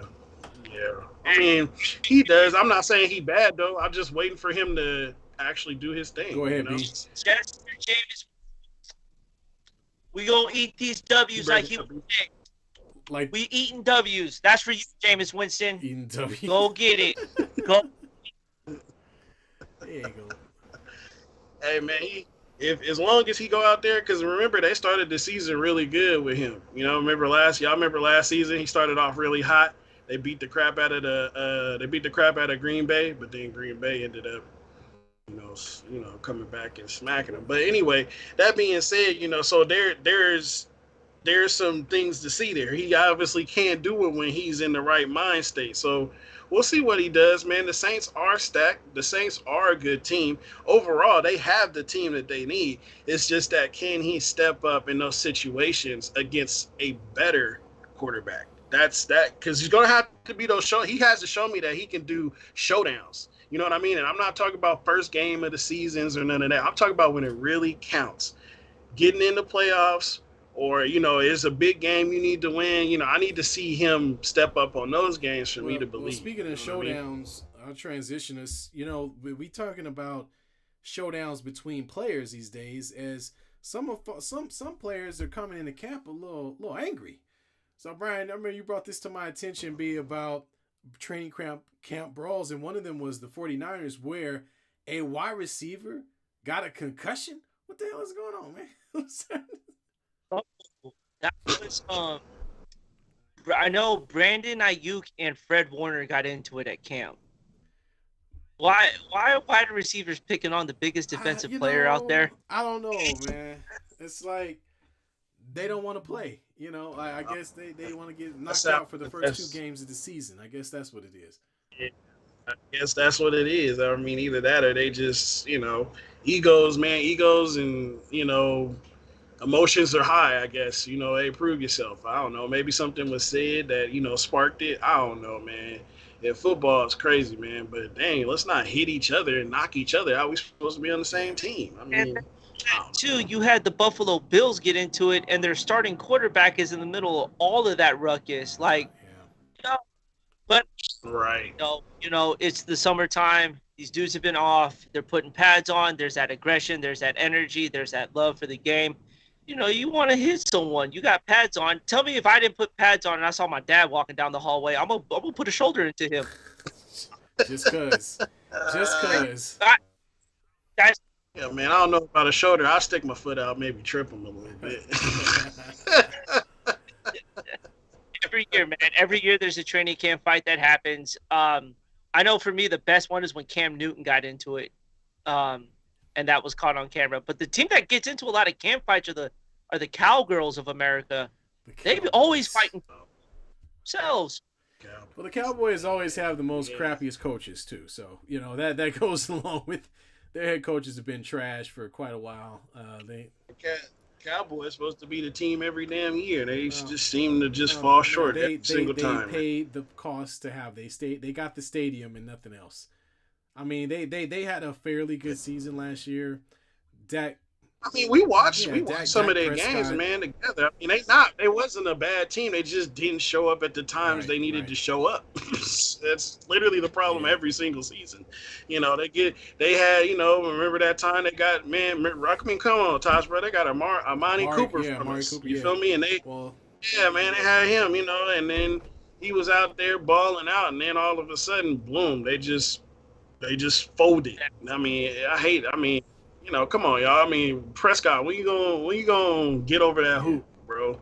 Yeah, I mean, he does. I'm not saying he bad though. I'm just waiting for him to actually do his Go thing. You ahead, know, B. Yes, James, we gonna eat these he W's like breaking he up. would say. Like We eating W's. That's for you, Jameis Winston. eating W. Go get it. Go. There you go. Hey man, if as long as he go out there, because remember they started the season really good with him. You know, remember last season he started off really hot. They beat the crap out of Green Bay, but then Green Bay ended up coming back and smacking them. But anyway, that being said, so there's some things to see there. He obviously can't do it when he's in the right mind state. So we'll see what he does, man. The Saints are stacked. The Saints are a good team. Overall, they have the team that they need. It's just that can he step up in those situations against a better quarterback? That's that because he's gonna have to be those show. He has to show me that he can do showdowns. You know what I mean? And I'm not talking about first game of the seasons or none of that. I'm talking about when it really counts. Getting in the playoffs, or it's a big game you need to win. I need to see him step up on those games for me to Well, believe. speaking You of know what I mean? showdowns, I'll transition us. We talking about showdowns between players these days, as some players are coming into camp a little angry. So Brian, I remember you brought this to my attention, be about training camp brawls, and one of them was the 49ers, where a wide receiver got a concussion. What the hell is going on, man? Oh, that was I know Brandon Ayuk and Fred Warner got into it at camp. Why are wide receivers picking on the biggest defensive player out there? I don't know, man. It's like they don't want to play. I guess they want to get That's knocked how, out for the first two that's games of the season. I guess that's what it is. yeah, I guess that's what it is. I mean, either that or they just egos, man, egos, and emotions are high. I guess hey, prove yourself. I don't know. Maybe something was said that sparked it. I don't know, man. Yeah, football is crazy, man. But dang, let's not hit each other and knock each other out. We supposed to be on the Yeah. same team. I And mean, I don't too, you had the Buffalo Bills get into it, and their starting quarterback is in the middle of all of that ruckus. Like, Yeah. you know, but know. Right. it's the summertime. These dudes have been off. They're putting pads on. There's that aggression. There's that energy. There's that love for the game. You want to hit someone. You got pads on. Tell me if I didn't put pads on and I saw my dad walking down the hallway, I'm gonna put a shoulder into him. Just cause. Just cause. Guys, Yeah, man. I don't know about a shoulder. I'll stick my foot out, maybe trip him a little bit. every year, man. Every year there's a training camp fight that happens. I know for me the best one is when Cam Newton got into it, and that was caught on camera. But the team that gets into a lot of camp fights are the cowgirls of America. They always fighting themselves. Well, the Cowboys always have the most crappiest coaches too, so that goes along with their head coaches have been trash for quite a while. Cowboys supposed to be the team every damn year. They just seem to just fall short every single time. They paid the cost to have they got the stadium and nothing else. I mean, they had a fairly good season last year. We watched some of their Prescott, games, man, together. I mean, they wasn't a bad team. They just didn't show up at the times they needed to show up. That's literally the problem every single season. They had, remember that time they got, man, I mean, come on, Tosh, bro, they got Amani Cooper from us. Cooper, you feel me? And man, they had him, and then he was out there balling out, and then all of a sudden, boom, they just folded. I mean, come on, y'all. I mean, Prescott, when you gonna get over that hoop, bro,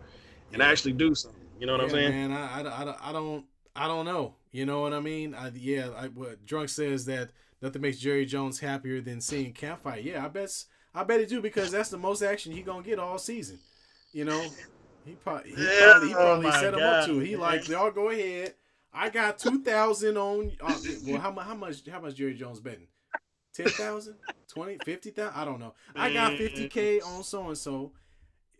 and actually do something? You know what I'm saying? Man, I don't know. You know what I mean? What Drunk says that nothing makes Jerry Jones happier than seeing camp fight. Yeah, I bet he do, because that's the most action he gonna get all season. He probably set him up to. He like, y'all go ahead. I got 2,000 on. Well, how much Jerry Jones betting? 10,000, 20, 50,000. I don't know. I got 50K on so and so,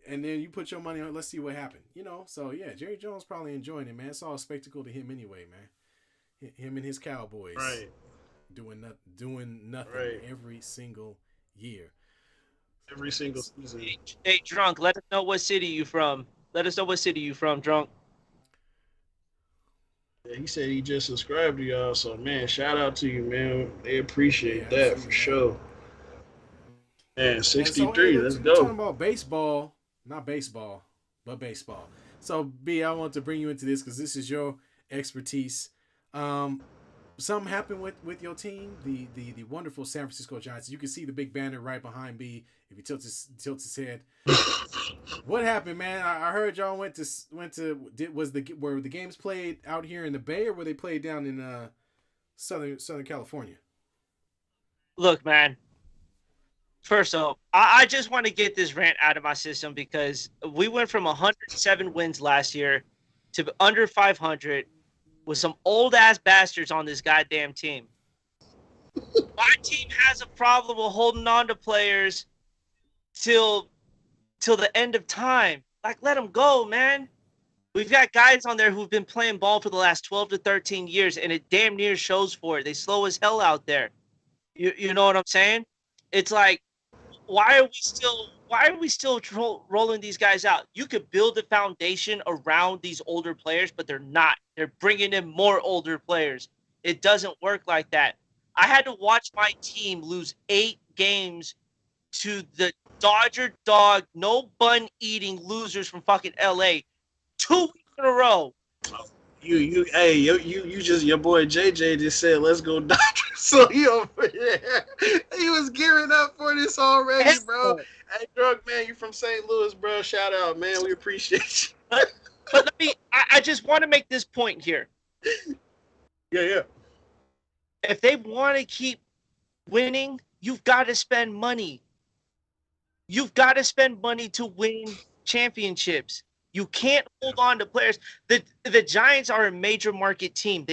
and then you put your money on. Let's see what happened. So yeah, Jerry Jones probably enjoying it, man. It's all a spectacle to him anyway, man. Him and his Cowboys, doing nothing every single year. Every single season. Hey, Drunk, let us know what city you from. Drunk. Yeah, he said he just subscribed to y'all. So man, shout out to you, man. They Yeah, appreciate that for absolutely, man. sure. Man, And so, hey, 63. Let's we're talking go. about baseball, not baseball, but baseball. So, B, I want to bring you into this because this is your expertise. Um, Something happened with your team, the wonderful San Francisco Giants. You can see the big banner right behind B if he tilts his head. What happened, man? I heard y'all was were the games played out here in the Bay or were they played down in Southern California? Look, man. First off, I just want to get this rant out of my system because we went from 107 wins last year to under 500 with some old ass bastards on this goddamn team. My team has a problem with holding on to players till the end of time. Like, let them go, man. We've got guys on there who've been playing ball for the last 12 to 13 years, and it damn near shows for it. They slow as hell out there. You know what I'm saying? It's like, why are we still rolling these guys out? You could build a foundation around these older players, but they're not. They're bringing in more older players. It doesn't work like that. I had to watch my team lose 8 games to the Dodger dog, no bun eating losers from fucking LA 2 weeks in a row. Hey, you just your boy JJ just said, "Let's go Dodgers." So he over there, he was gearing up for this already, bro. Hey, drug man, you from St. Louis, bro? Shout out, man. We appreciate But I just want to make this point here. you. Yeah. If they want to keep winning, you've got to spend money. You've got to spend money to win championships. You can't hold on to players. The Giants are a major market team.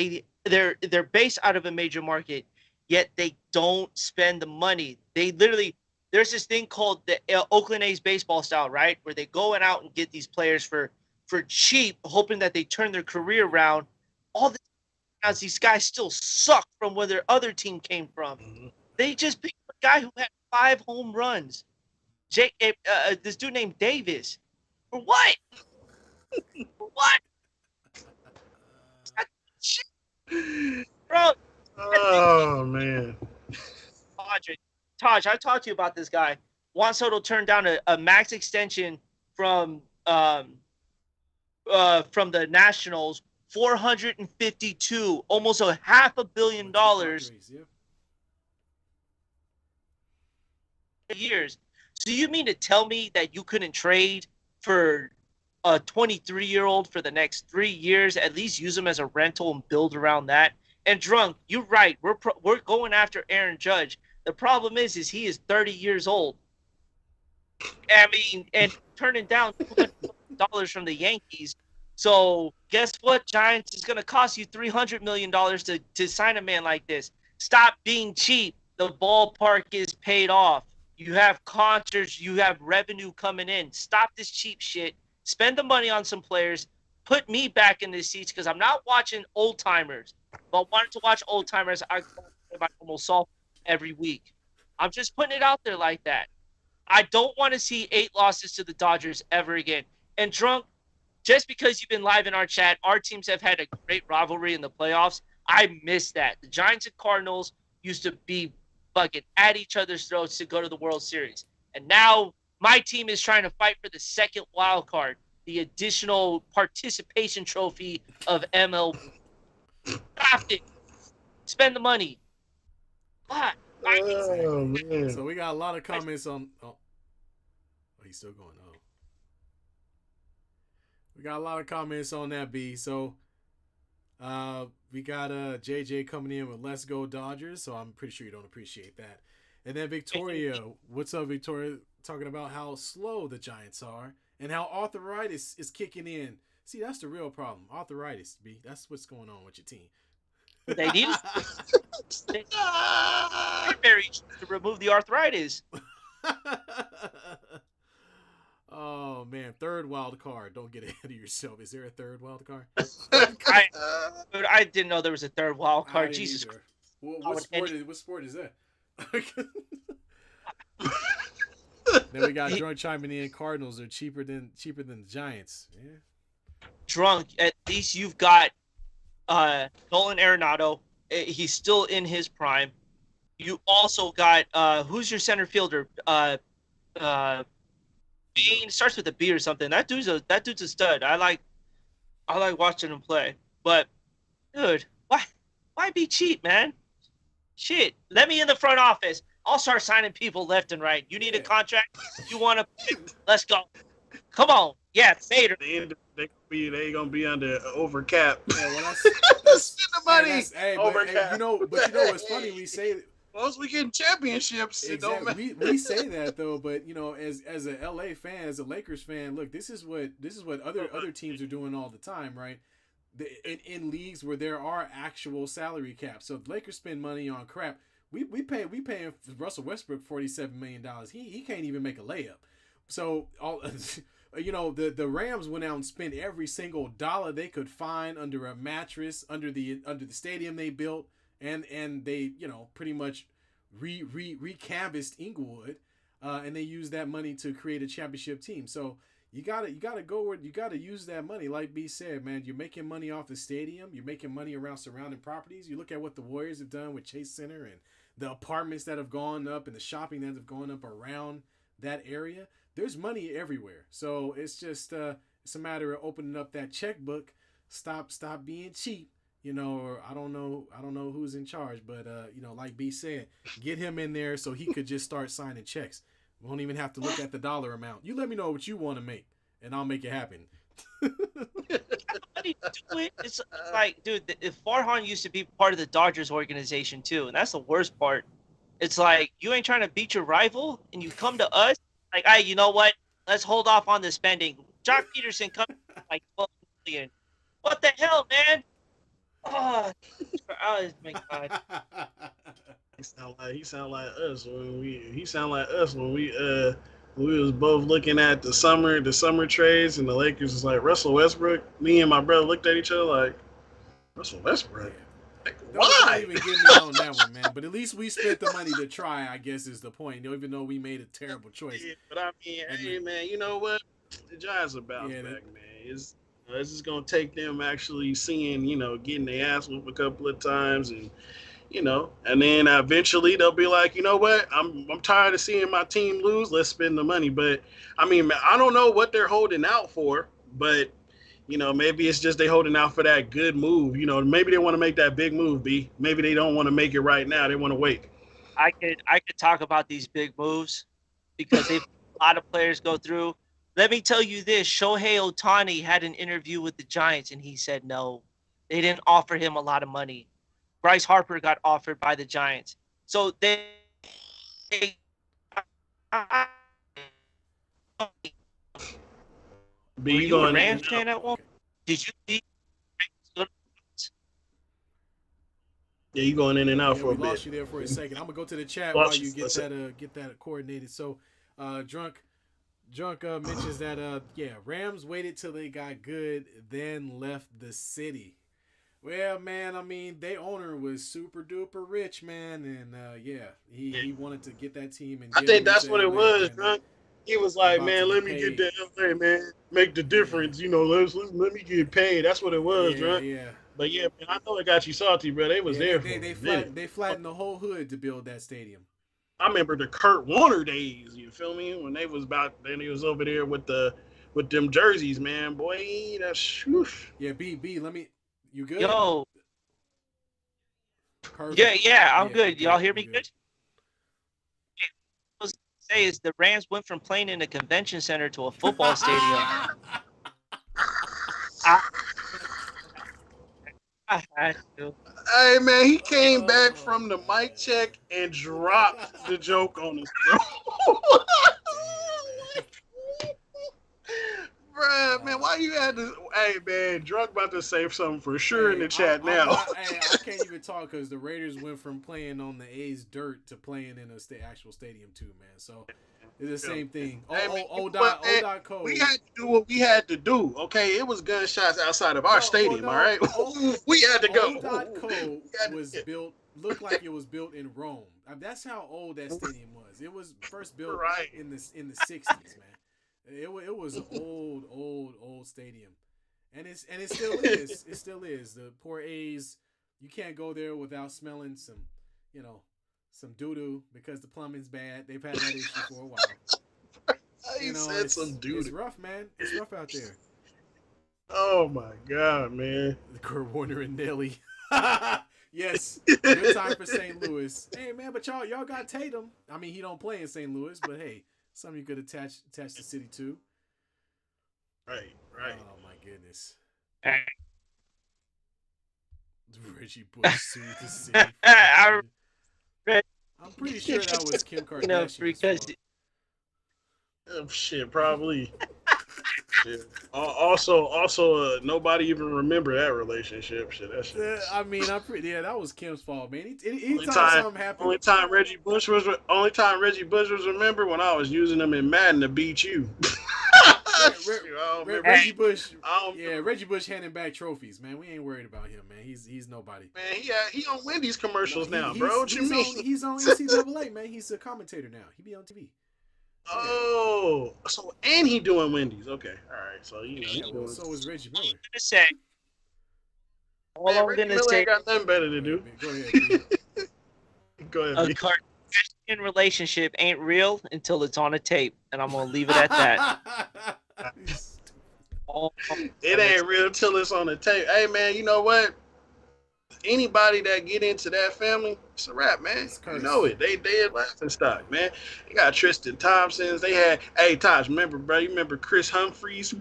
They're based out of a major market, yet they don't spend the money. There's this thing called the Oakland A's baseball style, right? Where they go out and get these players for cheap, hoping that they turn their career around. All the times these guys still suck from where their other team came from. Mm-hmm. They just picked a guy who had 5 home runs. This dude named Davis. For what? For what? Bro, Oh man. Taj, I talked to you about this guy. Juan Soto turned down a max extension from the Nationals, 452, almost a $500 million years. So you mean to tell me that you couldn't trade for a 23-year-old for the next 3 years? At least use him as a rental and build around that. And Drunk, you're right. We're going after Aaron Judge. The problem is he is 30 years old. I mean, and turning down $200 from the Yankees. So guess what, Giants? Is going to cost you $300 million to sign a man like this. Stop being cheap. The ballpark is paid off. You have concerts. You have revenue coming in. Stop this cheap shit. Spend the money on some players. Put me back in the seats because I'm not watching old timers. But wanted to watch old timers, I play my normal softball every week. I'm just putting it out there like that. I don't want to see 8 losses to the Dodgers ever again. And Drunk, just because you've been live in our chat, our teams have had a great rivalry in the playoffs. I miss that. The Giants and Cardinals used to be fucking at each other's throats to go to the World Series. And now my team is trying to fight for the second wild card, the additional participation trophy of MLB. Draft it. Spend the money. God. Oh man. So we got a lot of comments on. Oh, he's still going. Oh, we got a lot of comments on that, B. So, we got JJ coming in with "Let's Go Dodgers." So I'm pretty sure you don't appreciate that. And then Victoria, what's up, Victoria? Talking about how slow the Giants are and how arthritis is kicking in. See, that's the real problem. Arthritis, B. That's what's going on with your team. They need cranberry to remove the arthritis. Oh man, third wild card. Don't get ahead of yourself. Is there a third wild card? I didn't know there was a third wild card. Jesus Christ. Well, what sport is that? Then we got Drunk chiming in. Cardinals are cheaper than the Giants. Yeah. Drunk. At least you've got Nolan Arenado. He's still in his prime. You also got who's your center fielder? Uh, Bean starts with a B or something. That dude's a stud. I like watching him play. But dude, why be cheap, man? Shit, let me in the front office. I'll start signing people left and right. You need a Yeah. contract? You want to? Let's go. Come on. Yeah, Vader. They gonna be under over cap. Yeah, well, Spend the money over but cap. you know, what's funny? We say Once we get championships, it don't matter. exactly. We say that though, but you know, as a LA fan, as a Lakers fan, look, this is what other teams are doing all the time, right? In leagues where there are actual salary caps, so if Lakers spend money on crap. We pay Russell Westbrook $47 million. He can't even make a layup. So all you know, the Rams went out and spent every single dollar they could find under a mattress, under the stadium they built, and they, you know, pretty much recanvassed Inglewood, and they used that money to create a championship team. So you gotta go where you gotta use that money. Like B said, man, you're making money off the stadium. You're making money around surrounding properties. You look at what the Warriors have done with Chase Center and the apartments that have gone up and the shopping that have gone up around that area. There's money everywhere. So it's just it's a matter of opening up that checkbook. Stop being cheap. You know, or I don't know who's in charge, but you know, like B said, get him in there so he could just start signing checks. We won't even have to look at the dollar amount. You let me know what you want to make, and I'll make it happen. How do you do it? It's like, dude, if Farhan used to be part of the Dodgers organization too, and that's the worst part. It's like you ain't trying to beat your rival, and you come to us like, hey, you know what? Let's hold off on the spending. Jock Peterson comes like 12 million. What the hell, man? Oh, my God. He sound like us when we was both looking at the summer trades, and the Lakers was like Russell Westbrook. Me and my brother looked at each other like, Russell Westbrook. Yeah. Like, Don't why? even get me on that one, man. But at least we spent the money to try, I guess is the point. Even though we made a terrible choice. Yeah, but I mean, hey man, you know what? The Giants are bounced back, man. It's just gonna take them actually seeing, getting their ass whooped a couple of times, and and then eventually they'll be like, you know what? I'm tired of seeing my team lose. Let's spend the money. But I mean, I don't know what they're holding out for, but maybe it's just they holding out for that good move. Maybe they want to make that big move. B. Maybe they don't want to make it right now. They want to wait. I could talk about these big moves because they've a lot of players go through. Let me tell you this: Shohei Ohtani had an interview with the Giants, and he said no. They didn't offer him a lot of money. Bryce Harper got offered by the Giants. So they B, were you you a going Rams fan at one? Did you see? Yeah, you going in and out Yeah, for we a bit. lost you there for a second. I'm gonna go to the chat Lost while you you for a get that coordinated. So, drunk mentions that Rams waited till they got good, then left the city. Well, man, I mean, their owner was super duper rich, man, and he wanted to get that team and I get think them that's into what it LA, was, man. man. He was like, About to man, get let me get paid. to LA, man. Make the difference, let me get paid. That's what it was, Yeah, right? yeah, But yeah, man, I know it got you salty, bro. They was yeah. there for a minute. They flattened the whole hood to build that stadium. I remember the Kurt Warner days. You feel me? When they was then he was over there with them jerseys, man. Boy, that's whew. Yeah, B, let me. You good? Yo, Perfect. yeah, I'm Yeah, we good. Y'all good. hear We me good. good? What I was gonna say is the Rams went from playing in a convention center to a football stadium. I, I had to. Hey man, he came back from the mic check and dropped the joke on us, bro. Bruh, man, why you had to? Hey man, drunk about to say something for sure in the chat now. I can't even talk because the Raiders went from playing on the A's dirt to playing in a actual stadium too, man. So it's the same thing. Hey, man, Dot code. we had to do what we had to do. Okay, it was gunshots outside of our stadium. All right, we had to go. Dot code was built. Looked like it was built in Rome. That's how old that stadium was. It was first built in the 60s, man. It was an old stadium, and it still is. It still is. The poor A's. You can't go there without smelling some, some doo doo because the plumbing's bad. They've had that issue for a while. He said some It's dude. rough, man. It's rough out there. Oh my god, man. Kurt Warner and Nelly. Yes, good time for St. Louis. Hey man, but y'all got Tatum. I mean, he don't play in St. Louis, but hey, something you could attach the city to. Right. Oh my goodness. Hey. Reggie Bush sued the city. I read, I'm pretty sure that was Kim Kardashian. because Oh, shit, probably. Shit. Also, nobody even remember that relationship. Shit, that shit. I mean, that was Kim's fault, man. Anytime something happened, only time Reggie Bush was remembered when I was using them in Madden to beat you. Reggie Bush. Yeah, Reggie Bush handing back trophies, man. We ain't worried about him, man. He's nobody. Man, he on Wendy's commercials now, bro. What you mean? He's on NCAA, man. He's a commentator now. He be on TV. Oh, so and he doing Wendy's. Okay, all right. So so is Reggie Miller. Reggie Miller ain't got nothing better to do. Go ahead. Go ahead. A Kardashian relationship ain't real until it's on a tape, and I'm gonna leave it at that. It ain't real till it's on the tape. Hey man, you know what? Anybody that get into that family, it's a wrap, man. You know it. They dead laughing stock, man. They got Tristan Thompsons. They had, hey, Tosh, remember, bro? You remember Chris Humphries? Who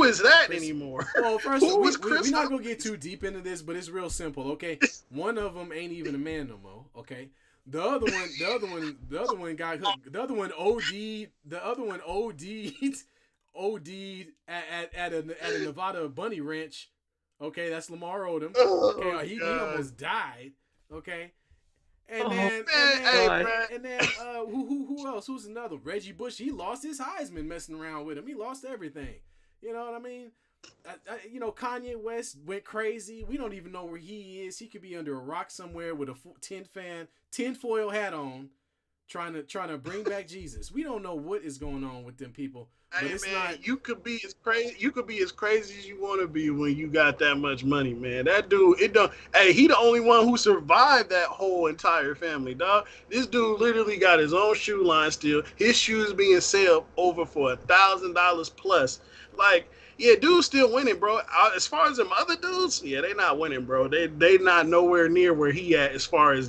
is that anymore? Well, first, we're not gonna get too deep into this, but it's real simple, okay? One of them ain't even a man no more, okay? The other one got hooked. The other one OD'd at a Nevada bunny ranch. Okay, that's Lamar Odom. Okay, he almost died. Okay, and then who else? Who's another? Reggie Bush. He lost his Heisman messing around with him. He lost everything. You know what I mean? Kanye West went crazy. We don't even know where he is. He could be under a rock somewhere with a tinfoil hat on, trying to bring back Jesus. We don't know what is going on with them people. But hey it's man, not. You could be as crazy. You could be as crazy as you want to be when you got that much money, man. That dude, it don't. Hey, he the only one who survived that whole entire family, dog. This dude literally got his own shoe line still. His shoes being sold over for $1,000 plus. Like, yeah, dude's still winning, bro. As far as them other dudes, yeah, they not winning, bro. They not nowhere near where he at as far as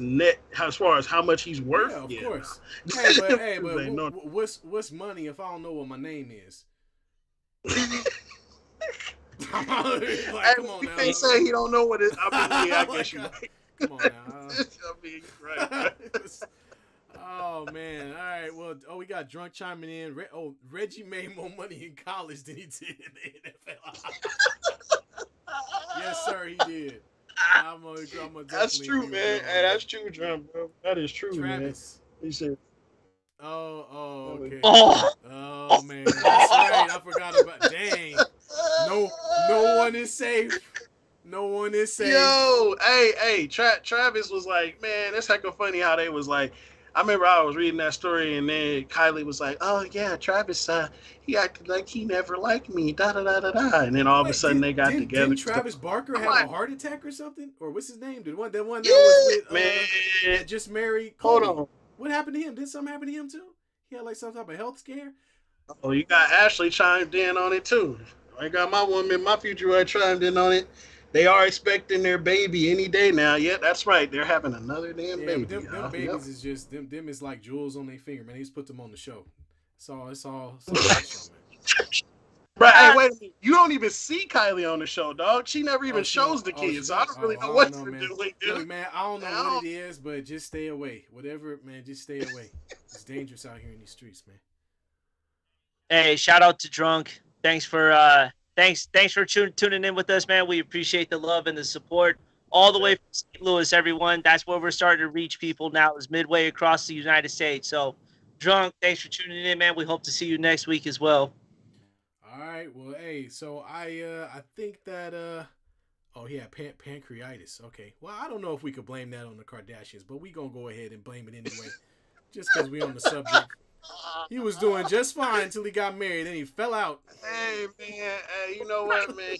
how much he's worth. Yeah, of course. No. But what's money if I don't know what my name is? Come on you now. can't say he don't know what it. I mean, yeah, I guess you right. Come on now. I mean, right. Oh man! All right. Well, we got drunk chiming in. Reggie made more money in college than he did in the NFL. Yes, sir, he did. I'm that's true, man. Hey, that's true, Drum, bro. That is true, Travis. Man. He said. Oh, okay. Oh man, that's right. I forgot about. Dang. No one is safe. No one is safe. Yo, hey, Travis was like, man, it's hecka funny how they was like. I remember I was reading that story and then Kylie was like, "Oh yeah, Travis, he acted like he never liked me, da da da da da." And then all of a sudden they got together. Didn't Travis Barker have a heart attack or something? Or what's his name? The one that was with man, that just married Chloe. Hold on. What happened to him? Did something happen to him too? He had like some type of health scare. Oh, you got Ashley chimed in on it too. I got my woman, my future wife chimed in on it. They are expecting their baby any day now. Yeah, that's right. They're having another damn baby. But them babies is just them is like jewels on their finger, man. They just put them on the show. It's all on the show, man. Right, hey, wait a minute. You don't even see Kylie on the show, dog. She never even shows the kids, so I don't really know what you're doing, dude. Look, man, I don't know what it is, but just stay away. Whatever, man, just stay away. It's dangerous out here in these streets, man. Hey, shout out to Drunk. Thanks for tuning in with us, man. We appreciate the love and the support all the way from St. Louis, everyone. That's where we're starting to reach people now, is midway across the United States. So, Drunk, thanks for tuning in, man. We hope to see you next week as well. All right. Well, hey, so I think that pancreatitis. Okay. Well, I don't know if we could blame that on the Kardashians, but we gonna go ahead and blame it anyway, just because we on the subject. He was doing just fine until he got married. Then he fell out. Hey man, hey, you know what, man?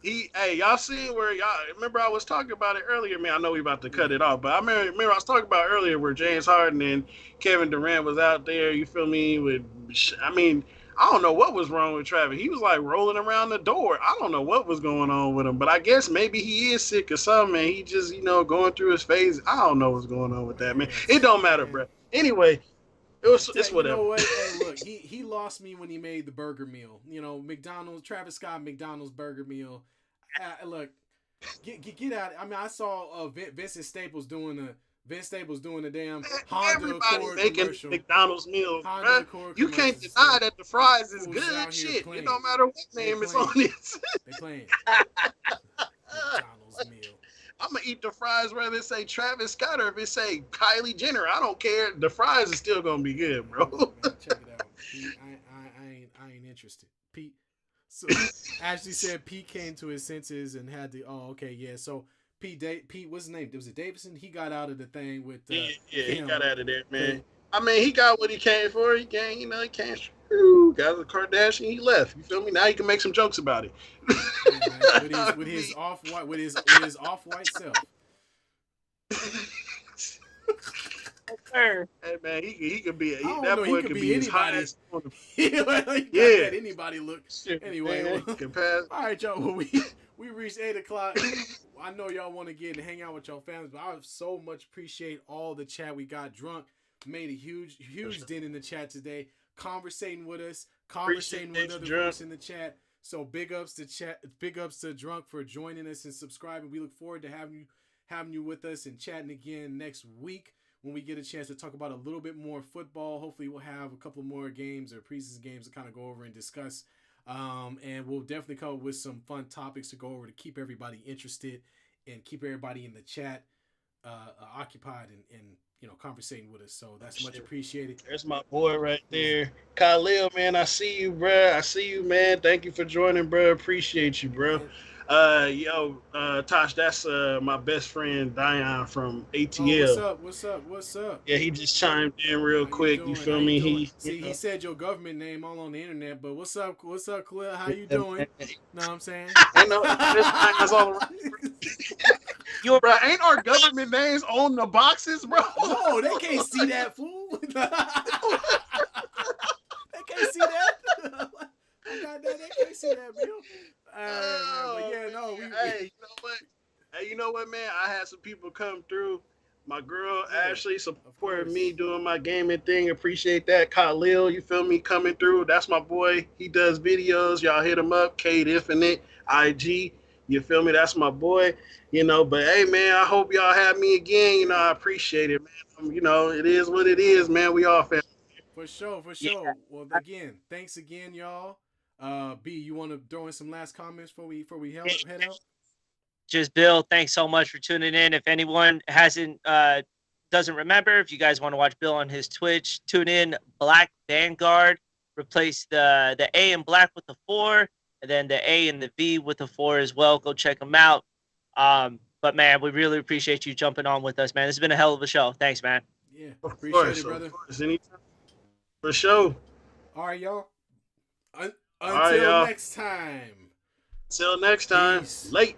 Hey, y'all seen where y'all remember I was talking about it earlier, man. I know we about to cut it off, but I remember I was talking about earlier where James Harden and Kevin Durant was out there. You feel me? I mean, I don't know what was wrong with Travis. He was like rolling around the door. I don't know what was going on with him, but I guess maybe he is sick or something. And he just, going through his phase. I don't know what's going on with that, man. It don't matter, bro. Anyway, it's whatever. You know what? Hey, look, he lost me when he made the burger meal. McDonald's, Travis Scott, McDonald's burger meal. Look, get out. I mean, I saw Vince Staples doing the damn Honda Everybody Accord making commercial. McDonald's meals, Honda bro. You can't deny that the fries is good shit. It don't matter what name it's on it. They playing McDonald's meal. I'm gonna eat the fries whether it say Travis Scott or if it say Kylie Jenner. I don't care. The fries is still gonna be good, bro. Man, check it out. Pete, I ain't interested. Pete. So Ashley said Pete came to his senses and had the So Pete, what's his name? Was it Davidson? He got out of the thing with he got out of there, man. I mean, he got what he came for. He came, he came through. Got the Kardashian. He left. You feel me? Now he can make some jokes about it. Yeah, with his off-white self. Hey man, he could be. That boy could be his highest. Let anybody look. Anyway, man, all right, y'all. Well, we reached 8:00. I know y'all want to get and hang out with y'all families, but I so much appreciate all the chat. We got drunk, made a huge dent in the chat today, conversating with us, conversating with other folks in the chat. So big ups to Drunk for joining us and subscribing. We look forward to having you with us and chatting again next week when we get a chance to talk about a little bit more football. Hopefully we'll have a couple more games or preseason games to kind of go over and discuss. And we'll definitely come up with some fun topics to go over to keep everybody interested and keep everybody in the chat occupied and conversating with us. So that's much appreciated. There's my boy right there. Khalil, man, I see you, bro. I see you, man. Thank you for joining, bro. Appreciate you, bro. Tosh, that's my best friend Dion from ATL. Oh, what's up? Yeah, he just chimed in real quick. You feel me? He said your government name all on the internet, but what's up, Khalil? How you doing? Know what I'm saying? That's all around. Yo, bro, ain't our government names on the boxes, bro? No, they can't see that, fool. They can't see that. I got that. They can't see that, Bill. But yeah, no. Hey, you know what? Hey, you know what, man? I had some people come through. My girl Ashley supported me doing my gaming thing. Appreciate that. Khalil, you feel me, coming through. That's my boy. He does videos. Y'all hit him up. Kate Infinite IG. You feel me? That's my boy. But hey, man, I hope y'all have me again. I appreciate it, man. It is what it is, man. We all family. For sure. Yeah. Well, again, thanks again, y'all. B, you want to throw in some last comments before we head out? Just Bill, thanks so much for tuning in. If anyone doesn't remember, if you guys want to watch Bill on his Twitch, tune in. Black Vanguard. Replace the A in black with the 4, and then the A and the V with the 4 as well. Go check them out. But man, we really appreciate you jumping on with us, man. This has been a hell of a show. Thanks, man. Yeah, appreciate it, brother. For sure. All right, y'all. Until next time. Till next time. Peace. Late.